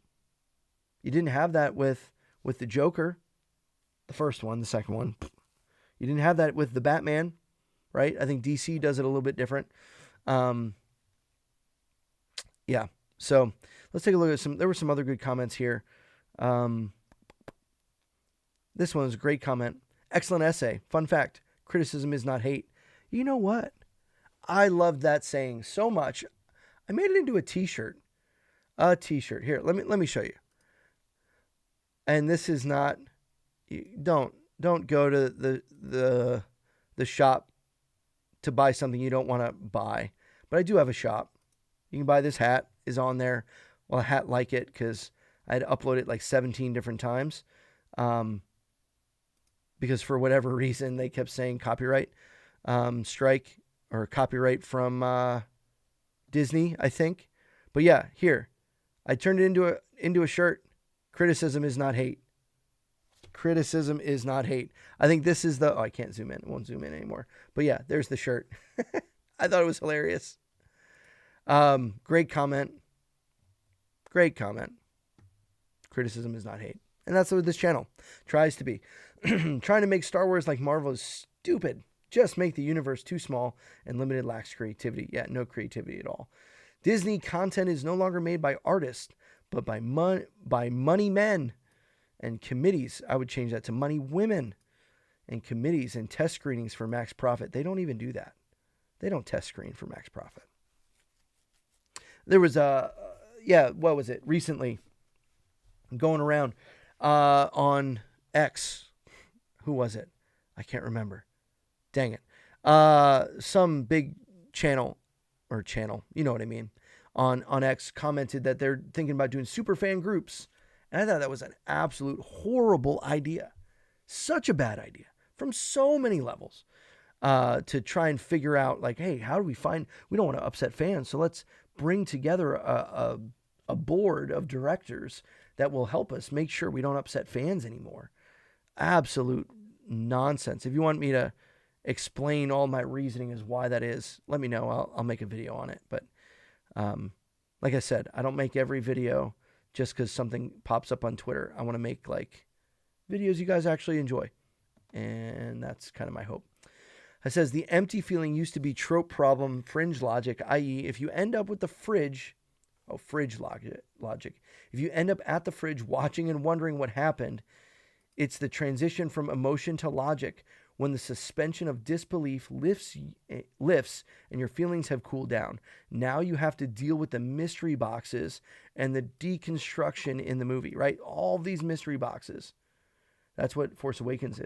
You didn't have that with the Joker. The first one, the second one. You didn't have that with the Batman, right? I think DC does it a little bit different. Yeah. So let's take a look at there were some other good comments here. This one was a great comment. Excellent essay. Fun fact. Criticism is not hate. You know what? I loved that saying so much. I made it into a t-shirt. A t-shirt. Here, let me show you. And this is not, don't go to the shop to buy something you don't want to buy. But I do have a shop. You can buy this hat, is on there. Well, a hat like it, because I had to upload it like 17 different times. Because for whatever reason, they kept saying copyright strike or copyright from Disney, I think. But yeah, here, I turned it into a shirt. Criticism is not hate. Criticism is not hate. I think this is I can't zoom in. It won't zoom in anymore. But yeah, there's the shirt. I thought it was hilarious. Great comment. Great comment. Criticism is not hate. And that's what this channel tries to be. Trying to make Star Wars like Marvel is stupid. Just make the universe too small and limited, lacks creativity. Yeah, no creativity at all. Disney content is no longer made by artists, but by money men and committees. I would change that to money women and committees and test screenings for max profit. They don't even do that. They don't test screen for max profit. There was what was it? Recently, going around on X. Who was it? I can't remember. Dang it. Some big channel, you know what I mean, on X commented that they're thinking about doing super fan groups. And I thought that was an absolute horrible idea. Such a bad idea from so many levels. To try and figure out, like, hey, how do we don't want to upset fans, so let's bring together a board of directors that will help us make sure we don't upset fans anymore. Absolute nonsense. If you want me to explain all my reasoning as why that is, let me know. I'll make a video on it. But like I said, I don't make every video just because something pops up on Twitter. I want to make like videos you guys actually enjoy. And that's kind of my hope. It says the empty feeling used to be trope problem fringe logic, i.e. if you end up with the fridge logic. If you end up at the fridge watching and wondering what happened, it's the transition from emotion to logic when the suspension of disbelief lifts and your feelings have cooled down. Now you have to deal with the mystery boxes and the deconstruction in the movie, right? All these mystery boxes. That's what Force Awakens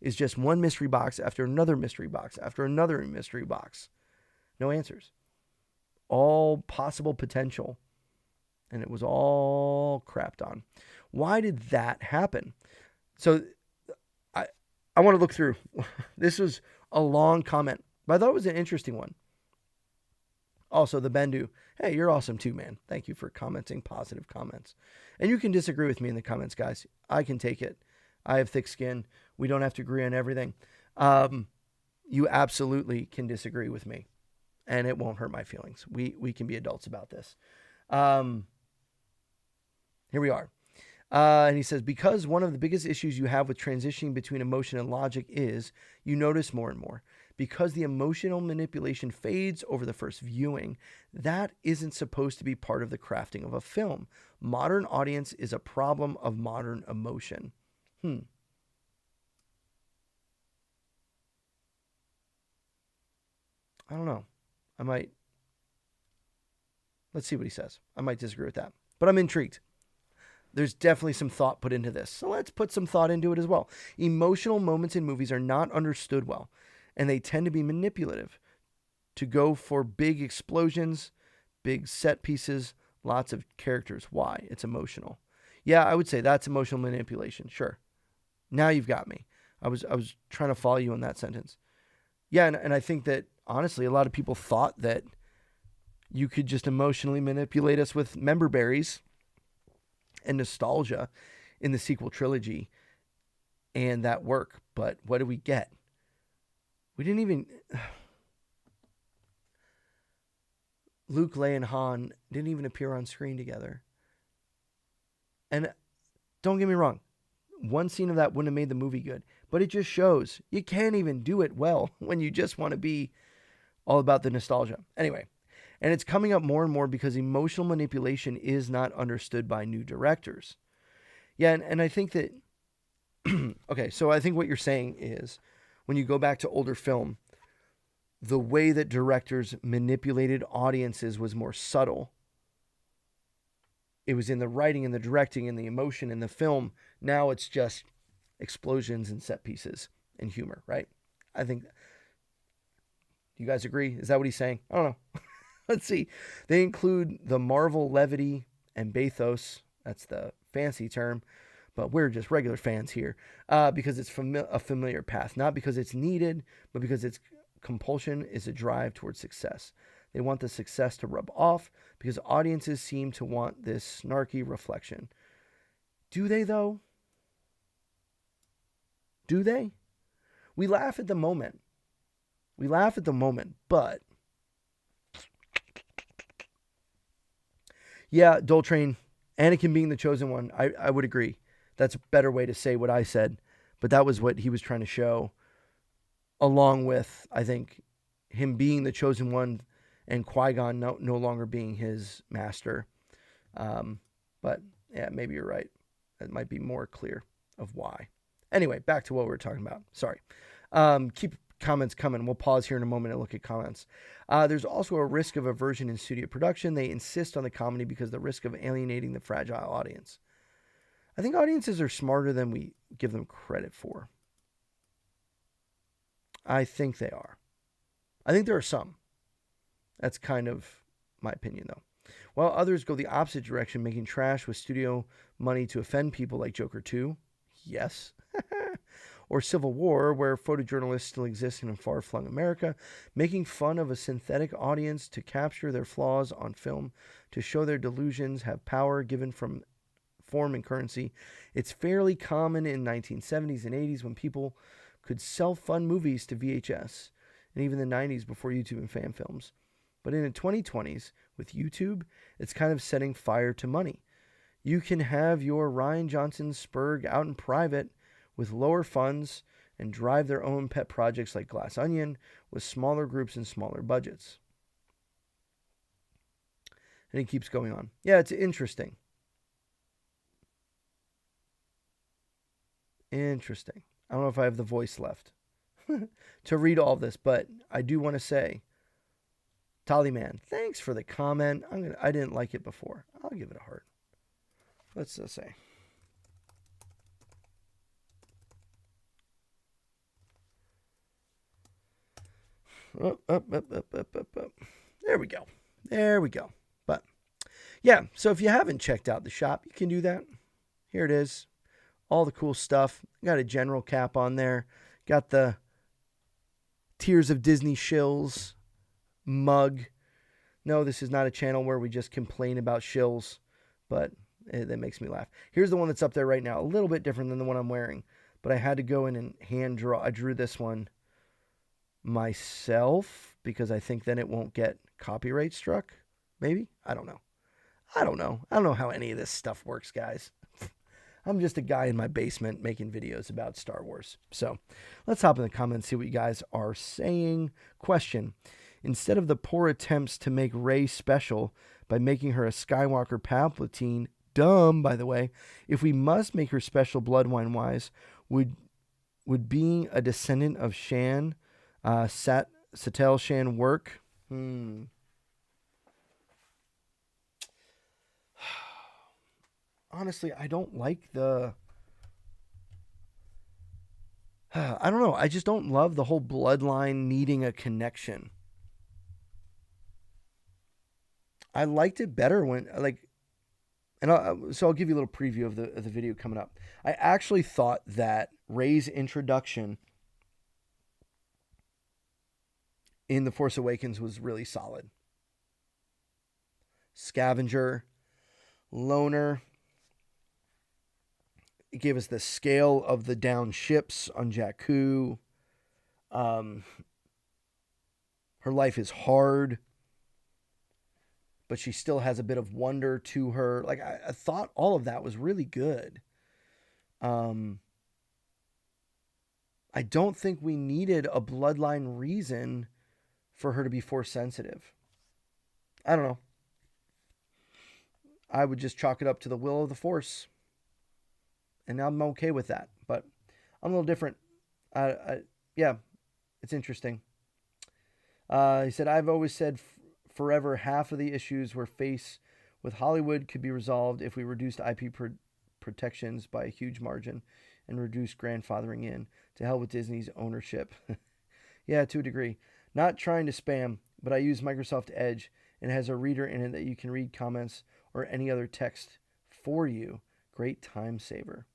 is just one mystery box after another mystery box after another mystery box. No answers. All possible potential. And it was all crapped on. Why did that happen? So I want to look through. This was a long comment, but I thought it was an interesting one. Also, the Bendu. Hey, you're awesome too, man. Thank you for commenting positive comments. And you can disagree with me in the comments, guys. I can take it. I have thick skin. We don't have to agree on everything. You absolutely can disagree with me, and it won't hurt my feelings. We can be adults about this. Here we are. And he says, because one of the biggest issues you have with transitioning between emotion and logic is you notice more and more. Because the emotional manipulation fades over the first viewing, that isn't supposed to be part of the crafting of a film. Modern audience is a problem of modern emotion. I don't know. Let's see what he says. I might disagree with that, but I'm intrigued. There's definitely some thought put into this. So let's put some thought into it as well. Emotional moments in movies are not understood well, and they tend to be manipulative to go for big explosions, big set pieces, lots of characters. Why? It's emotional. Yeah, I would say that's emotional manipulation. Sure. Now you've got me. I was trying to follow you in that sentence. Yeah, and I think that, honestly, a lot of people thought that you could just emotionally manipulate us with member berries and nostalgia in the sequel trilogy and that work. But what did we get? We didn't even... Luke, Leia, and Han didn't even appear on screen together. And don't get me wrong, one scene of that wouldn't have made the movie good, but it just shows you can't even do it well when you just want to be all about the nostalgia. Anyway, and it's coming up more and more because emotional manipulation is not understood by new directors. Yeah, and I think that... okay, so I think what you're saying is when you go back to older film, the way that directors manipulated audiences was more subtle. It was in the writing and the directing and the emotion in the film. Now it's just explosions and set pieces and humor, right? I think... you guys agree? Is that what he's saying? I don't know. Let's see. They include the Marvel levity and bathos. That's the fancy term, but we're just regular fans here because it's a familiar path, not because it's needed, but because its compulsion is a drive towards success. They want the success to rub off because audiences seem to want this snarky reflection. Do they, though? Do they? We laugh at the moment. But yeah, Dole Train, Anakin being the chosen one, I would agree. That's a better way to say what I said, but that was what he was trying to show, along with, I think, him being the chosen one and Qui-Gon no longer being his master. But yeah, maybe you're right. It might be more clear of why. Anyway, back to what we were talking about. Sorry. Keep comments coming. We'll pause here in a moment and look at comments. There's also a risk of aversion in studio production. They insist on the comedy because of the risk of alienating the fragile audience. I think audiences are smarter than we give them credit for. I think they are. I think there are some. That's kind of my opinion, though. While others go the opposite direction, making trash with studio money to offend people like Joker 2. Yes. Or Civil War, where photojournalists still exist in a far-flung America, making fun of a synthetic audience to capture their flaws on film, to show their delusions have power given from form and currency. It's fairly common in 1970s and 80s when people could self-fund movies to VHS, and even the 90s before YouTube and fan films. But in the 2020s, with YouTube, it's kind of setting fire to money. You can have your Rian Johnson Spurg out in private with lower funds and drive their own pet projects like Glass Onion with smaller groups and smaller budgets. And he keeps going on. Yeah, it's interesting. Interesting. I don't know if I have the voice left to read all this, but I do want to say, Tallyman, thanks for the comment. I didn't like it before. I'll give it a heart. Let's just say. Up. There we go. But yeah, so if you haven't checked out the shop, you can do that. Here it is. All the cool stuff. Got a general cap on there. Got the Tears of Disney shills mug. No, this is not a channel where we just complain about shills, but that makes me laugh. Here's the one that's up there right now. A little bit different than the one I'm wearing, but I had to go in and hand draw. I drew this one myself because I think then it won't get copyright struck. Maybe? I don't know. I don't know how any of this stuff works, guys. I'm just a guy in my basement making videos about Star Wars. So let's hop in the comments, see what you guys are saying. Question: instead of the poor attempts to make Rey special by making her a Skywalker Palpatine, dumb, by the way, if we must make her special bloodline-wise, would being a descendant of Shan, Satel Shan work? Honestly, I don't like the... I don't know. I just don't love the whole bloodline needing a connection. I liked it better when, like... So I'll give you a little preview of the video coming up. I actually thought that Rey's introduction in The Force Awakens was really solid. Scavenger, loner. It gave us the scale of the downed ships on Jakku. Her life is hard, but she still has a bit of wonder to her. Like, I thought all of that was really good. I don't think we needed a bloodline reason for her to be Force sensitive. I don't know. I would just chalk it up to the will of the Force. And I'm okay with that. But I'm a little different. Yeah, it's interesting. He said, I've always said forever half of the issues we're faced with Hollywood could be resolved if we reduced IP protections by a huge margin and reduced grandfathering in. To hell with Disney's ownership. Yeah, to a degree. Not trying to spam, but I use Microsoft Edge and it has a reader in it that you can read comments or any other text for you. Great time saver.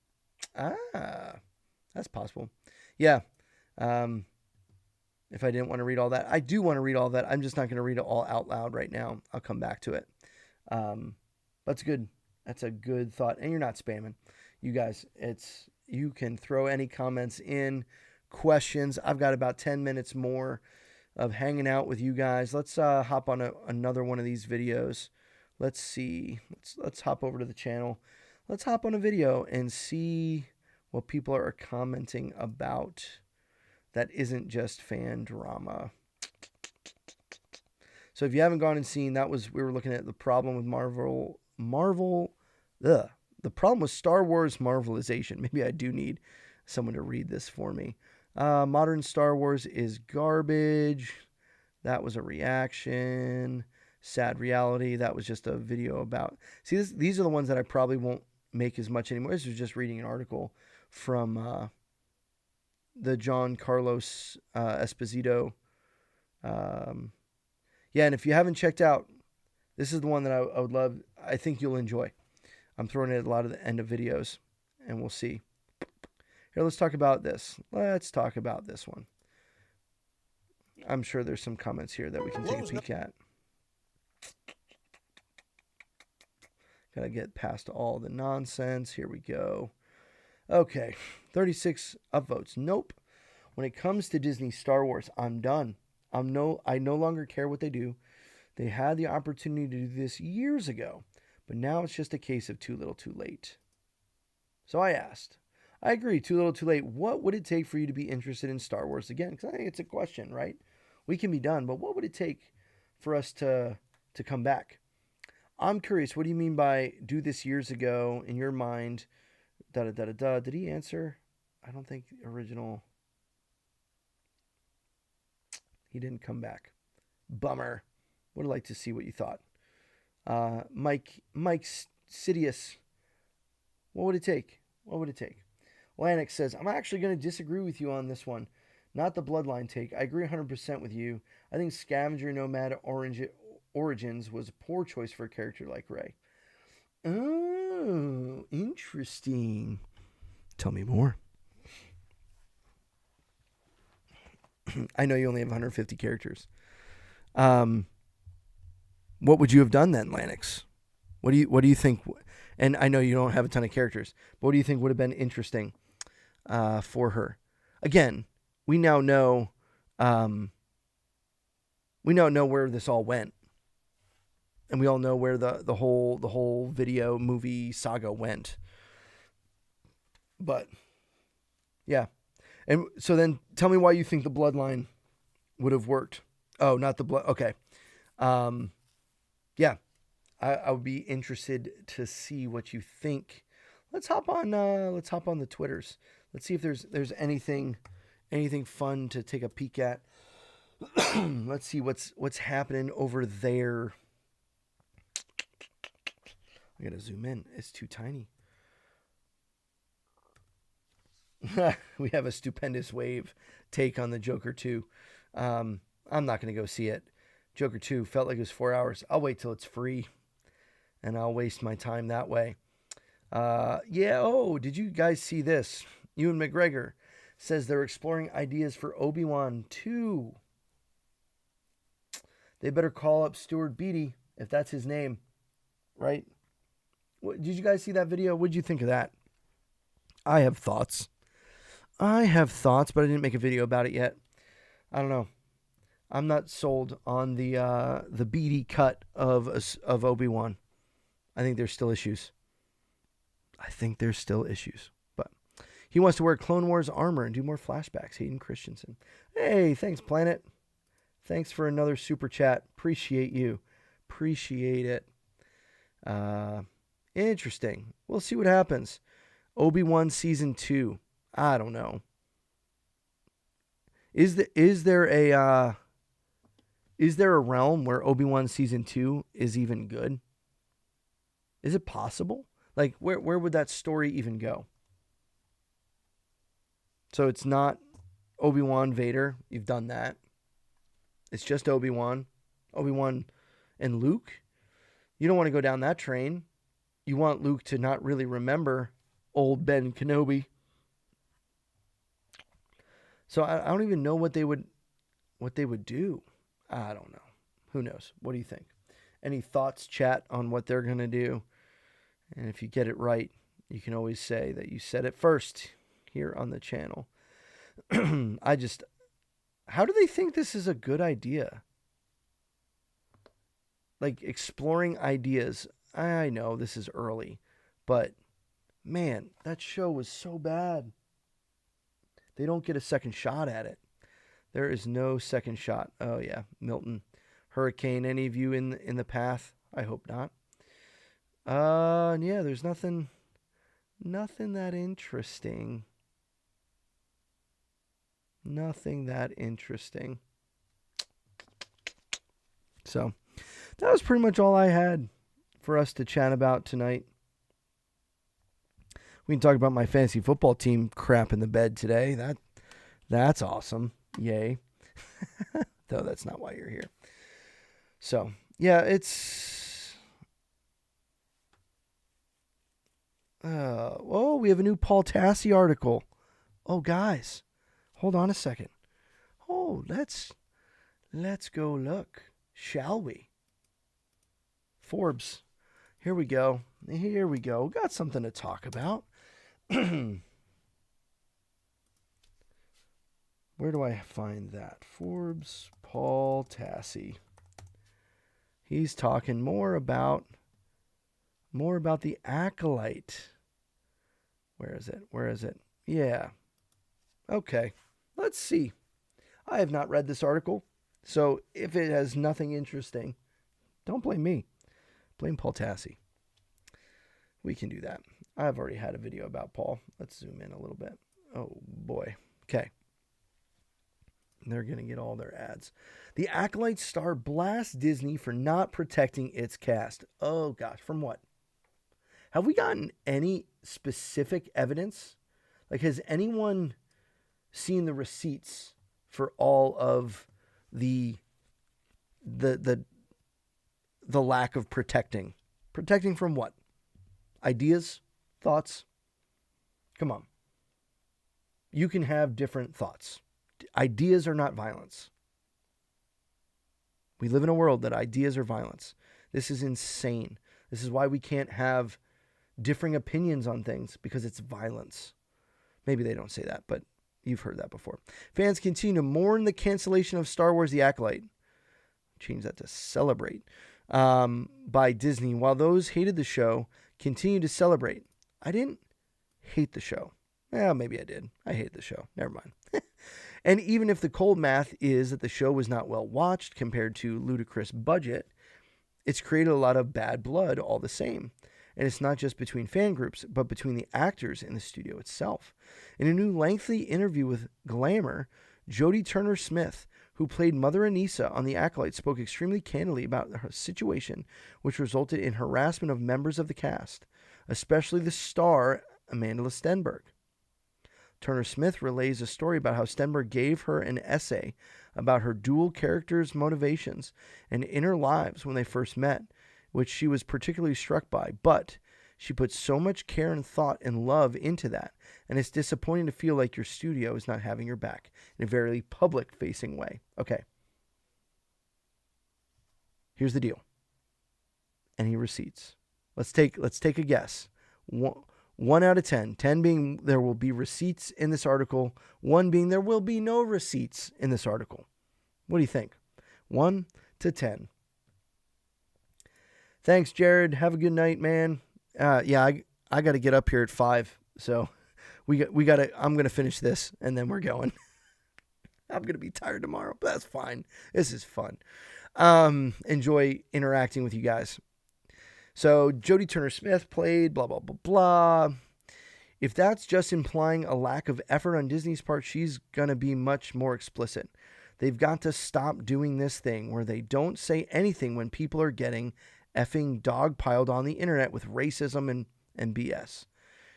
That's possible. Yeah. If I didn't want to read all that, I do want to read all that. I'm just not going to read it all out loud right now. I'll come back to it. That's good. That's a good thought. And you're not spamming. You guys, you can throw any comments in, questions. I've got about 10 minutes more of hanging out with you guys. Let's hop on another one of these videos. Let's see. Let's hop over to the channel. Let's hop on a video and see what people are commenting about. That isn't just fan drama. So if you haven't gone and seen, we were looking at the problem with the problem with Star Wars Marvelization. Maybe I do need someone to read this for me. Modern Star Wars is garbage. That was a reaction. Sad reality. That was just a video about... See, these are the ones that I probably won't make as much anymore. This was just reading an article from the John Carlos Esposito. Yeah, and if you haven't checked out, this is the one that I would love. I think you'll enjoy. I'm throwing it at a lot of the end of videos, and we'll see. Here, let's talk about this. Let's talk about this one. I'm sure there's some comments here that we can take a peek at. Gotta get past all the nonsense. Here we go. Okay, 36 upvotes. Nope. When it comes to Disney Star Wars, I'm done. I no longer care what they do. They had the opportunity to do this years ago, but now it's just a case of too little too late. So I asked. I agree, too little too late. What would it take for you to be interested in Star Wars again? Because I think it's a question, right? We can be done, but what would it take for us to come back? I'm curious, what do you mean by do this years ago in your mind? Da-da-da-da-da. Did he answer? I don't think the original... He didn't come back. Bummer. Would like to see what you thought. Mike Sidious. What would it take? What would it take? Lanix says, I'm actually going to disagree with you on this one. Not the bloodline take. I agree 100% with you. I think Scavenger Nomad Origins was a poor choice for a character like Rey. Oh, interesting. Tell me more. I know you only have 150 characters. What would you have done then, Lanix? What do you think? And I know you don't have a ton of characters, but what do you think would have been interesting for her? Again, we now know where this all went, and we all know where the whole video movie saga went. But yeah. And so then tell me why you think the bloodline would have worked. Oh, not the blood. Okay. Yeah. I would be interested to see what you think. Let's hop on the Twitters. Let's see if there's anything fun to take a peek at. Let's see what's happening over there. I gotta zoom in. It's too tiny. We have a stupendous wave take on the Joker 2. I'm not gonna go see it. Joker 2 felt like it was 4 hours. I'll wait till it's free, and I'll waste my time that way. Yeah. Oh, did you guys see this? Ewan McGregor says they're exploring ideas for Obi-Wan 2. They better call up Stuart Beatty, if that's his name, right? Did you guys see that video? What did you think of that? I have thoughts, but I didn't make a video about it yet. I don't know. I'm not sold on the Beatty cut of Obi-Wan. I think there's still issues. But he wants to wear Clone Wars armor and do more flashbacks. Hayden Christensen. Hey, thanks, Planet. Thanks for another super chat. Appreciate you. Appreciate it. Interesting. We'll see what happens. Obi-Wan Season 2. I don't know. Is there a realm where Obi-Wan Season 2 is even good? Is it possible? Like, where would that story even go? So it's not Obi-Wan Vader. You've done that. It's just Obi-Wan and Luke. You don't want to go down that train. You want Luke to not really remember old Ben Kenobi. So I don't even know what they would do. I don't know. Who knows? What do you think? Any thoughts, chat, on what they're going to do? And if you get it right, you can always say that you said it first here on the channel. How do they think this is a good idea? Like, exploring ideas. I know this is early, but man, that show was so bad. They don't get a second shot at it. There is no second shot. Oh yeah, Milton. Hurricane, any of you in the path? I hope not. Yeah, there's nothing that interesting. Nothing that interesting. So, that was pretty much all I had for us to chat about tonight. We can talk about my fantasy football team crap in the bed today. That's awesome. Yay. Though that's not why you're here. So, yeah, it's... we have a new Paul Tassi article. Oh, guys, hold on a second. Oh, let's go look, shall we? Forbes. Here we go. Got something to talk about. Where do I find that? Forbes, Paul Tassi. He's talking more about the Acolyte. Where is it? Yeah. Okay. Let's see. I have not read this article, so if it has nothing interesting, don't blame me. Blame Paul Tassi. We can do that. I've already had a video about Paul. Let's zoom in a little bit. Oh, boy. Okay. They're going to get all their ads. The Acolyte star blasts Disney for not protecting its cast. Oh, gosh. From what? Have we gotten any specific evidence? Like, has anyone seen the receipts for all of the lack of protecting? Protecting from what? Ideas? Thoughts? Come on. You can have different thoughts. Ideas are not violence. We live in a world that ideas are violence. This is insane. This is why we can't have differing opinions on things, because it's violence. Maybe they don't say that, but you've heard that before. Fans continue to mourn the cancellation of Star Wars: The Acolyte. Change that to celebrate. By Disney, while those hated the show continue to celebrate. I didn't hate the show. Well, maybe I did. I hated the show. Never mind. And even if the cold math is that the show was not well watched compared to ludicrous budget, it's created a lot of bad blood all the same. And it's not just between fan groups, but between the actors in the studio itself. In a new lengthy interview with Glamour, Jodie Turner-Smith, who played Mother Anissa on The Acolyte, spoke extremely candidly about her situation, which resulted in harassment of members of the cast, especially the star Amanda Stenberg. Turner-Smith relays a story about how Stenberg gave her an essay about her dual characters' motivations and inner lives when they first met, which she was particularly struck by, but she put so much care and thought and love into that, and it's disappointing to feel like your studio is not having your back in a very public-facing way. Okay. Here's the deal. Any receipts? Let's take a guess. 1 out of 10. 10 being there will be receipts in this article. 1 being there will be no receipts in this article. What do you think? 1 to 10. Thanks, Jared. Have a good night, man. Yeah, I got to get up here at 5. So we got to, I'm going to finish this and then we're going. I'm going to be tired tomorrow, but that's fine. This is fun. Enjoy interacting with you guys. So Jodie Turner-Smith played blah, blah, blah, blah. If that's just implying a lack of effort on Disney's part, she's going to be much more explicit. They've got to stop doing this thing where they don't say anything when people are getting effing dogpiled on the internet with racism and BS.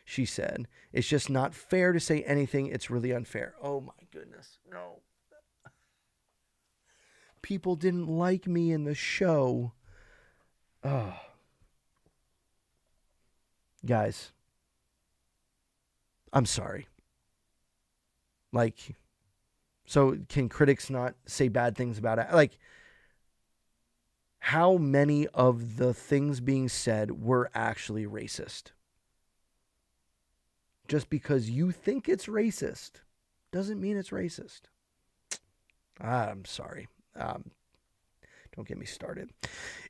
She said, it's just not fair to say anything. It's really unfair. Oh my goodness. No. People didn't like me in the show. Oh. Guys, I'm sorry. Like, so can critics not say bad things about it? Like, how many of the things being said were actually racist? Just because you think it's racist doesn't mean it's racist. I'm sorry. Don't get me started.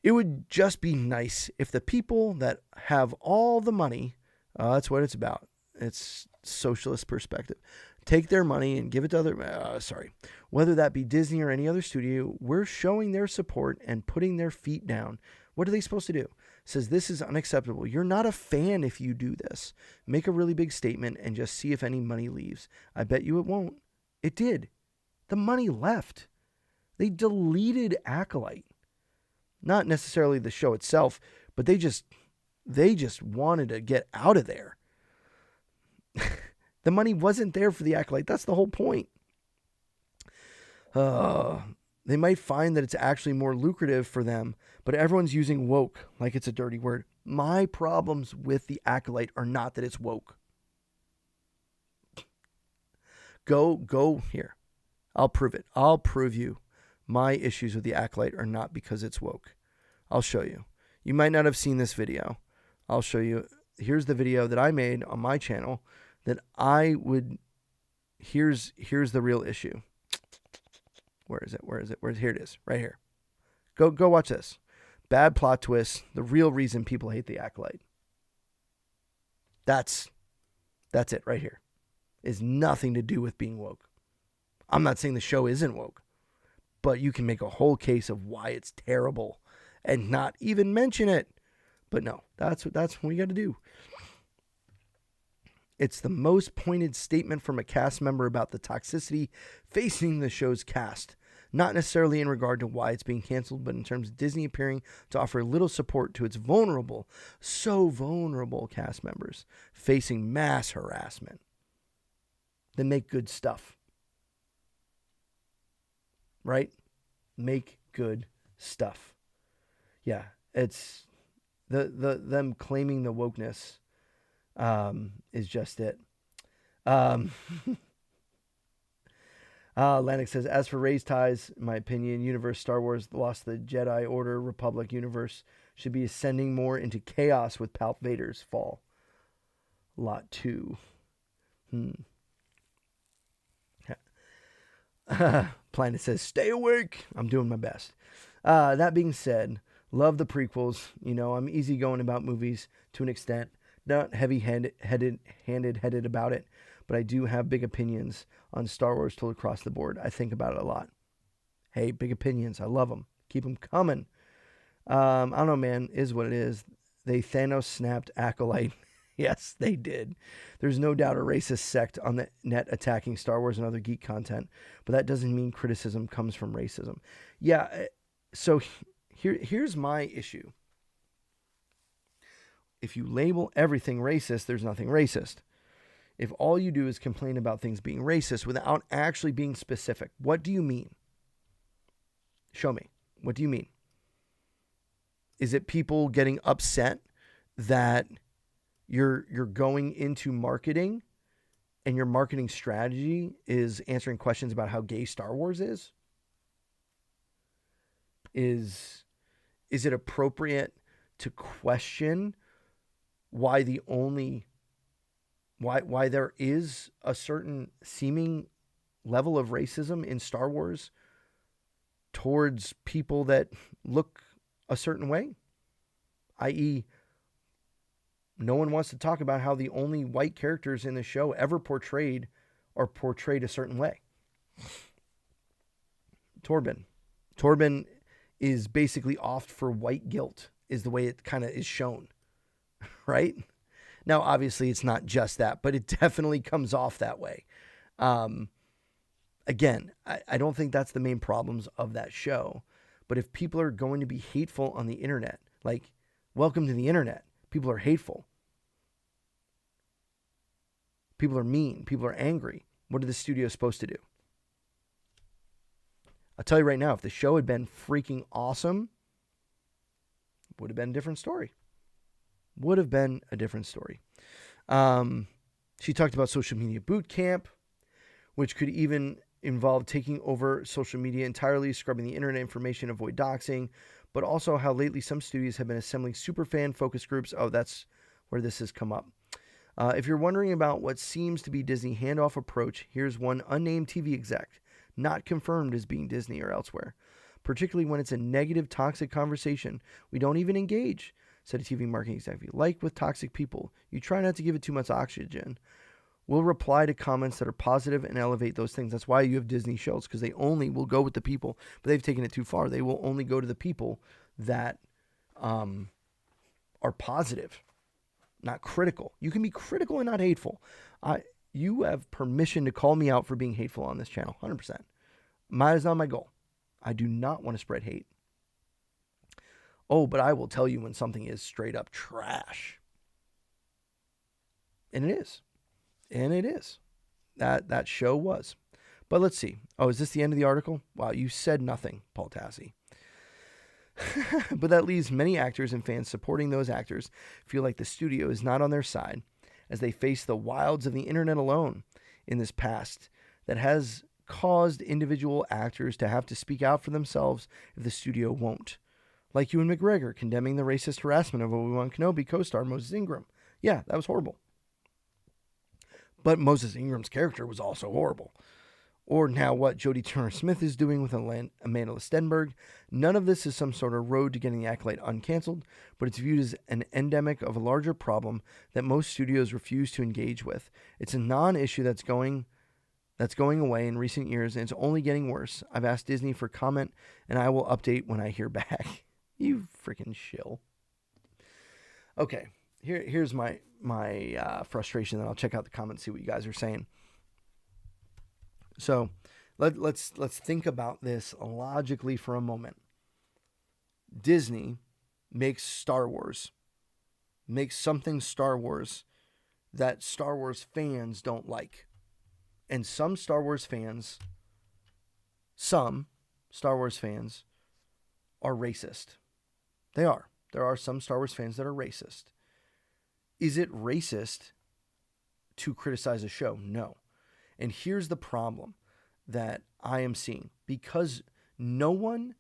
It would just be nice if the people that have all the money, that's what it's about. It's socialist perspective. Take their money and give it to whether that be Disney or any other studio, we're showing their support and putting their feet down. What are they supposed to do? It says this is unacceptable. You're not a fan if you do this. Make a really big statement and just see if any money leaves. I bet you it won't. It did. The money left. They deleted Acolyte. Not necessarily the show itself, but they just wanted to get out of there. The money wasn't there for the Acolyte. That's the whole point. They might find that it's actually more lucrative for them, but everyone's using woke like it's a dirty word. My problems with the Acolyte are not that it's woke. Go here. I'll prove it. I'll prove you. My issues with the Acolyte are not because it's woke. I'll show you. You might not have seen this video. I'll show you. Here's the video that I made on my channel that I would... Here's the real issue. Where is it? Here it is. Right here. Go watch this. Bad plot twist. The real reason people hate the Acolyte. That's it right here. It's nothing to do with being woke. I'm not saying the show isn't woke. But you can make a whole case of why it's terrible and not even mention it. But no, that's what we got to do. It's the most pointed statement from a cast member about the toxicity facing the show's cast. Not necessarily in regard to why it's being canceled, but in terms of Disney appearing to offer little support to its vulnerable cast members facing mass harassment. Then make good stuff. Right? Make good stuff. Yeah, it's them claiming the wokeness is just it. Atlantic says, as for Rey's ties, in my opinion, universe Star Wars Lost the Jedi Order Republic universe should be ascending more into chaos with Palp Vader's fall. Lot 2. Planet says, stay awake. I'm doing my best. That being said, love the prequels. You know, I'm easygoing about movies to an extent. not headed about it, but I do have big opinions on Star Wars told across the board. I think about it a lot. Hey, big opinions. I love them. Keep them coming. I don't know, man. Is what it is. They Thanos snapped Acolyte. Yes, they did. There's no doubt a racist sect on the net attacking Star Wars and other geek content, but that doesn't mean criticism comes from racism. Yeah, so here's my issue. If you label everything racist, there's nothing racist. If all you do is complain about things being racist without actually being specific, what do you mean? Show me. What do you mean? Is it people getting upset that you're going into marketing and your marketing strategy is answering questions about how gay Star Wars is? Is it appropriate to question why there is a certain seeming level of racism in Star Wars towards people that look a certain way? I.e., no one wants to talk about how the only white characters in the show ever portrayed are portrayed a certain way. Torben is basically off for white guilt, is the way it kind of is shown, right? Now, obviously, it's not just that, but it definitely comes off that way. Again, I don't think that's the main problems of that show. But if people are going to be hateful on the internet, like, welcome to the internet. People are hateful. People are mean. People are angry. What are the studios supposed to do? I'll tell you right now, if the show had been freaking awesome, it would have been a different story. Would have been a different story. She talked about social media boot camp, which could even involve taking over social media entirely, scrubbing the internet information, avoid doxing, but also how lately some studios have been assembling superfan focus groups. Oh, that's where this has come up. If you're wondering about what seems to be Disney handoff approach, here's one unnamed TV exec, not confirmed as being Disney or elsewhere. Particularly when it's a negative, toxic conversation, we don't even engage, said a TV marketing executive. Like with toxic people, you try not to give it too much oxygen. We'll reply to comments that are positive and elevate those things. That's why you have Disney shows, because they only will go with the people, but they've taken it too far. They will only go to the people that are positive, not critical. You can be critical and not hateful. You have permission to call me out for being hateful on this channel, 100%. That is not my goal. I do not want to spread hate. Oh, but I will tell you when something is straight up trash. And it is. And it is. That show was. But let's see. Oh, is this the end of the article? Wow, you said nothing, Paul Tassi. But that leaves many actors and fans supporting those actors feel like the studio is not on their side as they face the wilds of the internet alone in this past that has caused individual actors to have to speak out for themselves if the studio won't. Like Ewan McGregor condemning the racist harassment of Obi-Wan Kenobi co-star Moses Ingram. Yeah, that was horrible. But Moses Ingram's character was also horrible. Or now what Jodie Turner-Smith is doing with Amanda Stenberg. None of this is some sort of road to getting the Acolyte uncanceled, but it's viewed as an endemic of a larger problem that most studios refuse to engage with. It's a non-issue that's going away in recent years, and it's only getting worse. I've asked Disney for comment, and I will update when I hear back. You freaking shill. Okay, here's my frustration. Then I'll check out the comments, see what you guys are saying. So let's think about this logically for a moment. Disney makes Star Wars, makes something Star Wars that Star Wars fans don't like. And some Star Wars fans are racist. They are. There are some Star Wars fans that are racist. Is it racist to criticize a show? No. And here's the problem that I am seeing. Because no one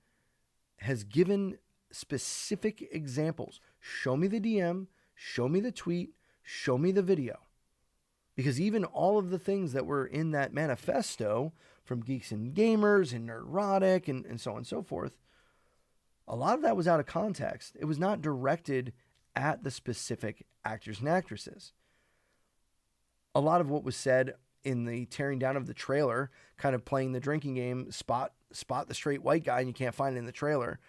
has given specific examples. Show me the DM, show me the tweet, show me the video. Because even all of the things that were in that manifesto from Geeks and Gamers and Nerdrotic and so on and so forth, a lot of that was out of context. It was not directed at the specific actors and actresses. A lot of what was said in the tearing down of the trailer, kind of playing the drinking game, spot the straight white guy and you can't find it in the trailer.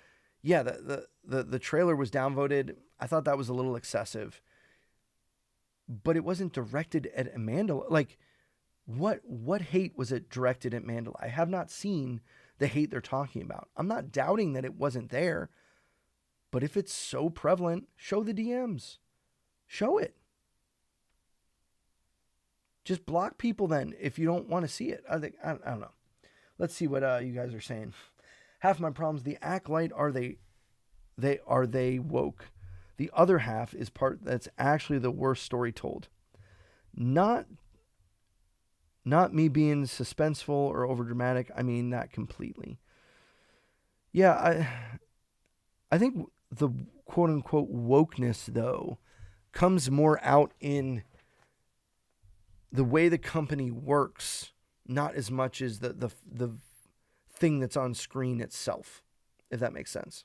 Yeah, the trailer was downvoted. I thought that was a little excessive. But it wasn't directed at Amandla. Like, what hate was it directed at Mandela? I have not seen the hate they're talking about. I'm not doubting that it wasn't there. But if it's so prevalent, show the DMs. Show it. Just block people then if you don't want to see it. I don't know. Let's see what you guys are saying. Half my problems, the acolyte, are they woke? The other half is part that's actually the worst story told. Not me being suspenseful or overdramatic. I mean that completely. Yeah, I think the quote unquote wokeness though comes more out in the way the company works, not as much as the thing that's on screen itself, if that makes sense.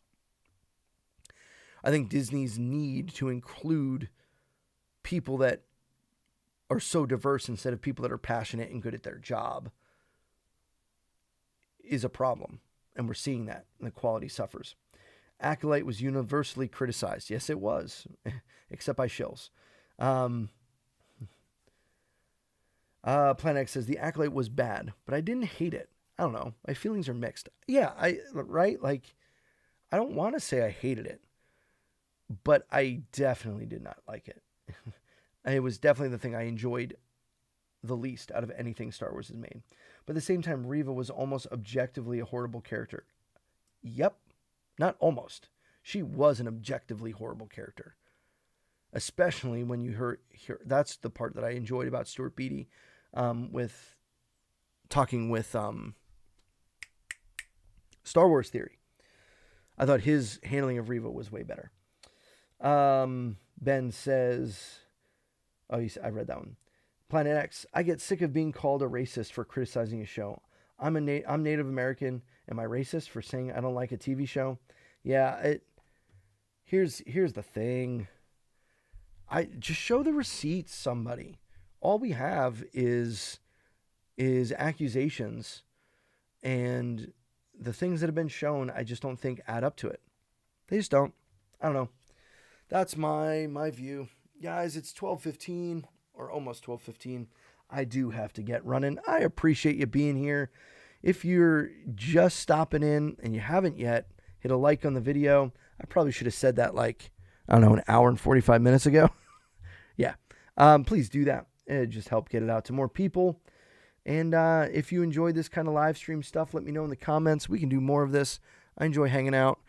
I think Disney's need to include people that are so diverse instead of people that are passionate and good at their job is a problem. And we're seeing that, and the quality suffers. Acolyte was universally criticized. Yes, it was, except by shills. Planet X says, the Acolyte was bad, but I didn't hate it. I don't know. My feelings are mixed. Yeah, right? Like, I don't want to say I hated it, but I definitely did not like it. It was definitely the thing I enjoyed the least out of anything Star Wars has made. But at the same time, Reva was almost objectively a horrible character. Yep. Not almost. She was an objectively horrible character. Especially when you hear that's the part that I enjoyed about Stuart Beattie with talking with Star Wars Theory. I thought his handling of Reva was way better. Ben says, I read that one. Planet X, I get sick of being called a racist for criticizing a show. I'm Native American. Am I racist for saying I don't like a TV show? Yeah, here's the thing. I just show the receipts, somebody. All we have is accusations, and the things that have been shown, I just don't think add up to it. They just don't. I don't know. That's my view. Guys, it's 12:15 or almost 12:15. I do have to get running. I appreciate you being here. If you're just stopping in and you haven't yet, hit a like on the video. I probably should have said that like, I don't know, an hour and 45 minutes ago. Yeah. Please do that. It just help get it out to more people. And if you enjoy this kind of live stream stuff, let me know in the comments. We can do more of this. I enjoy hanging out.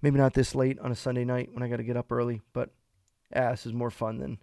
Maybe not this late on a Sunday night when I got to get up early, but this is more fun than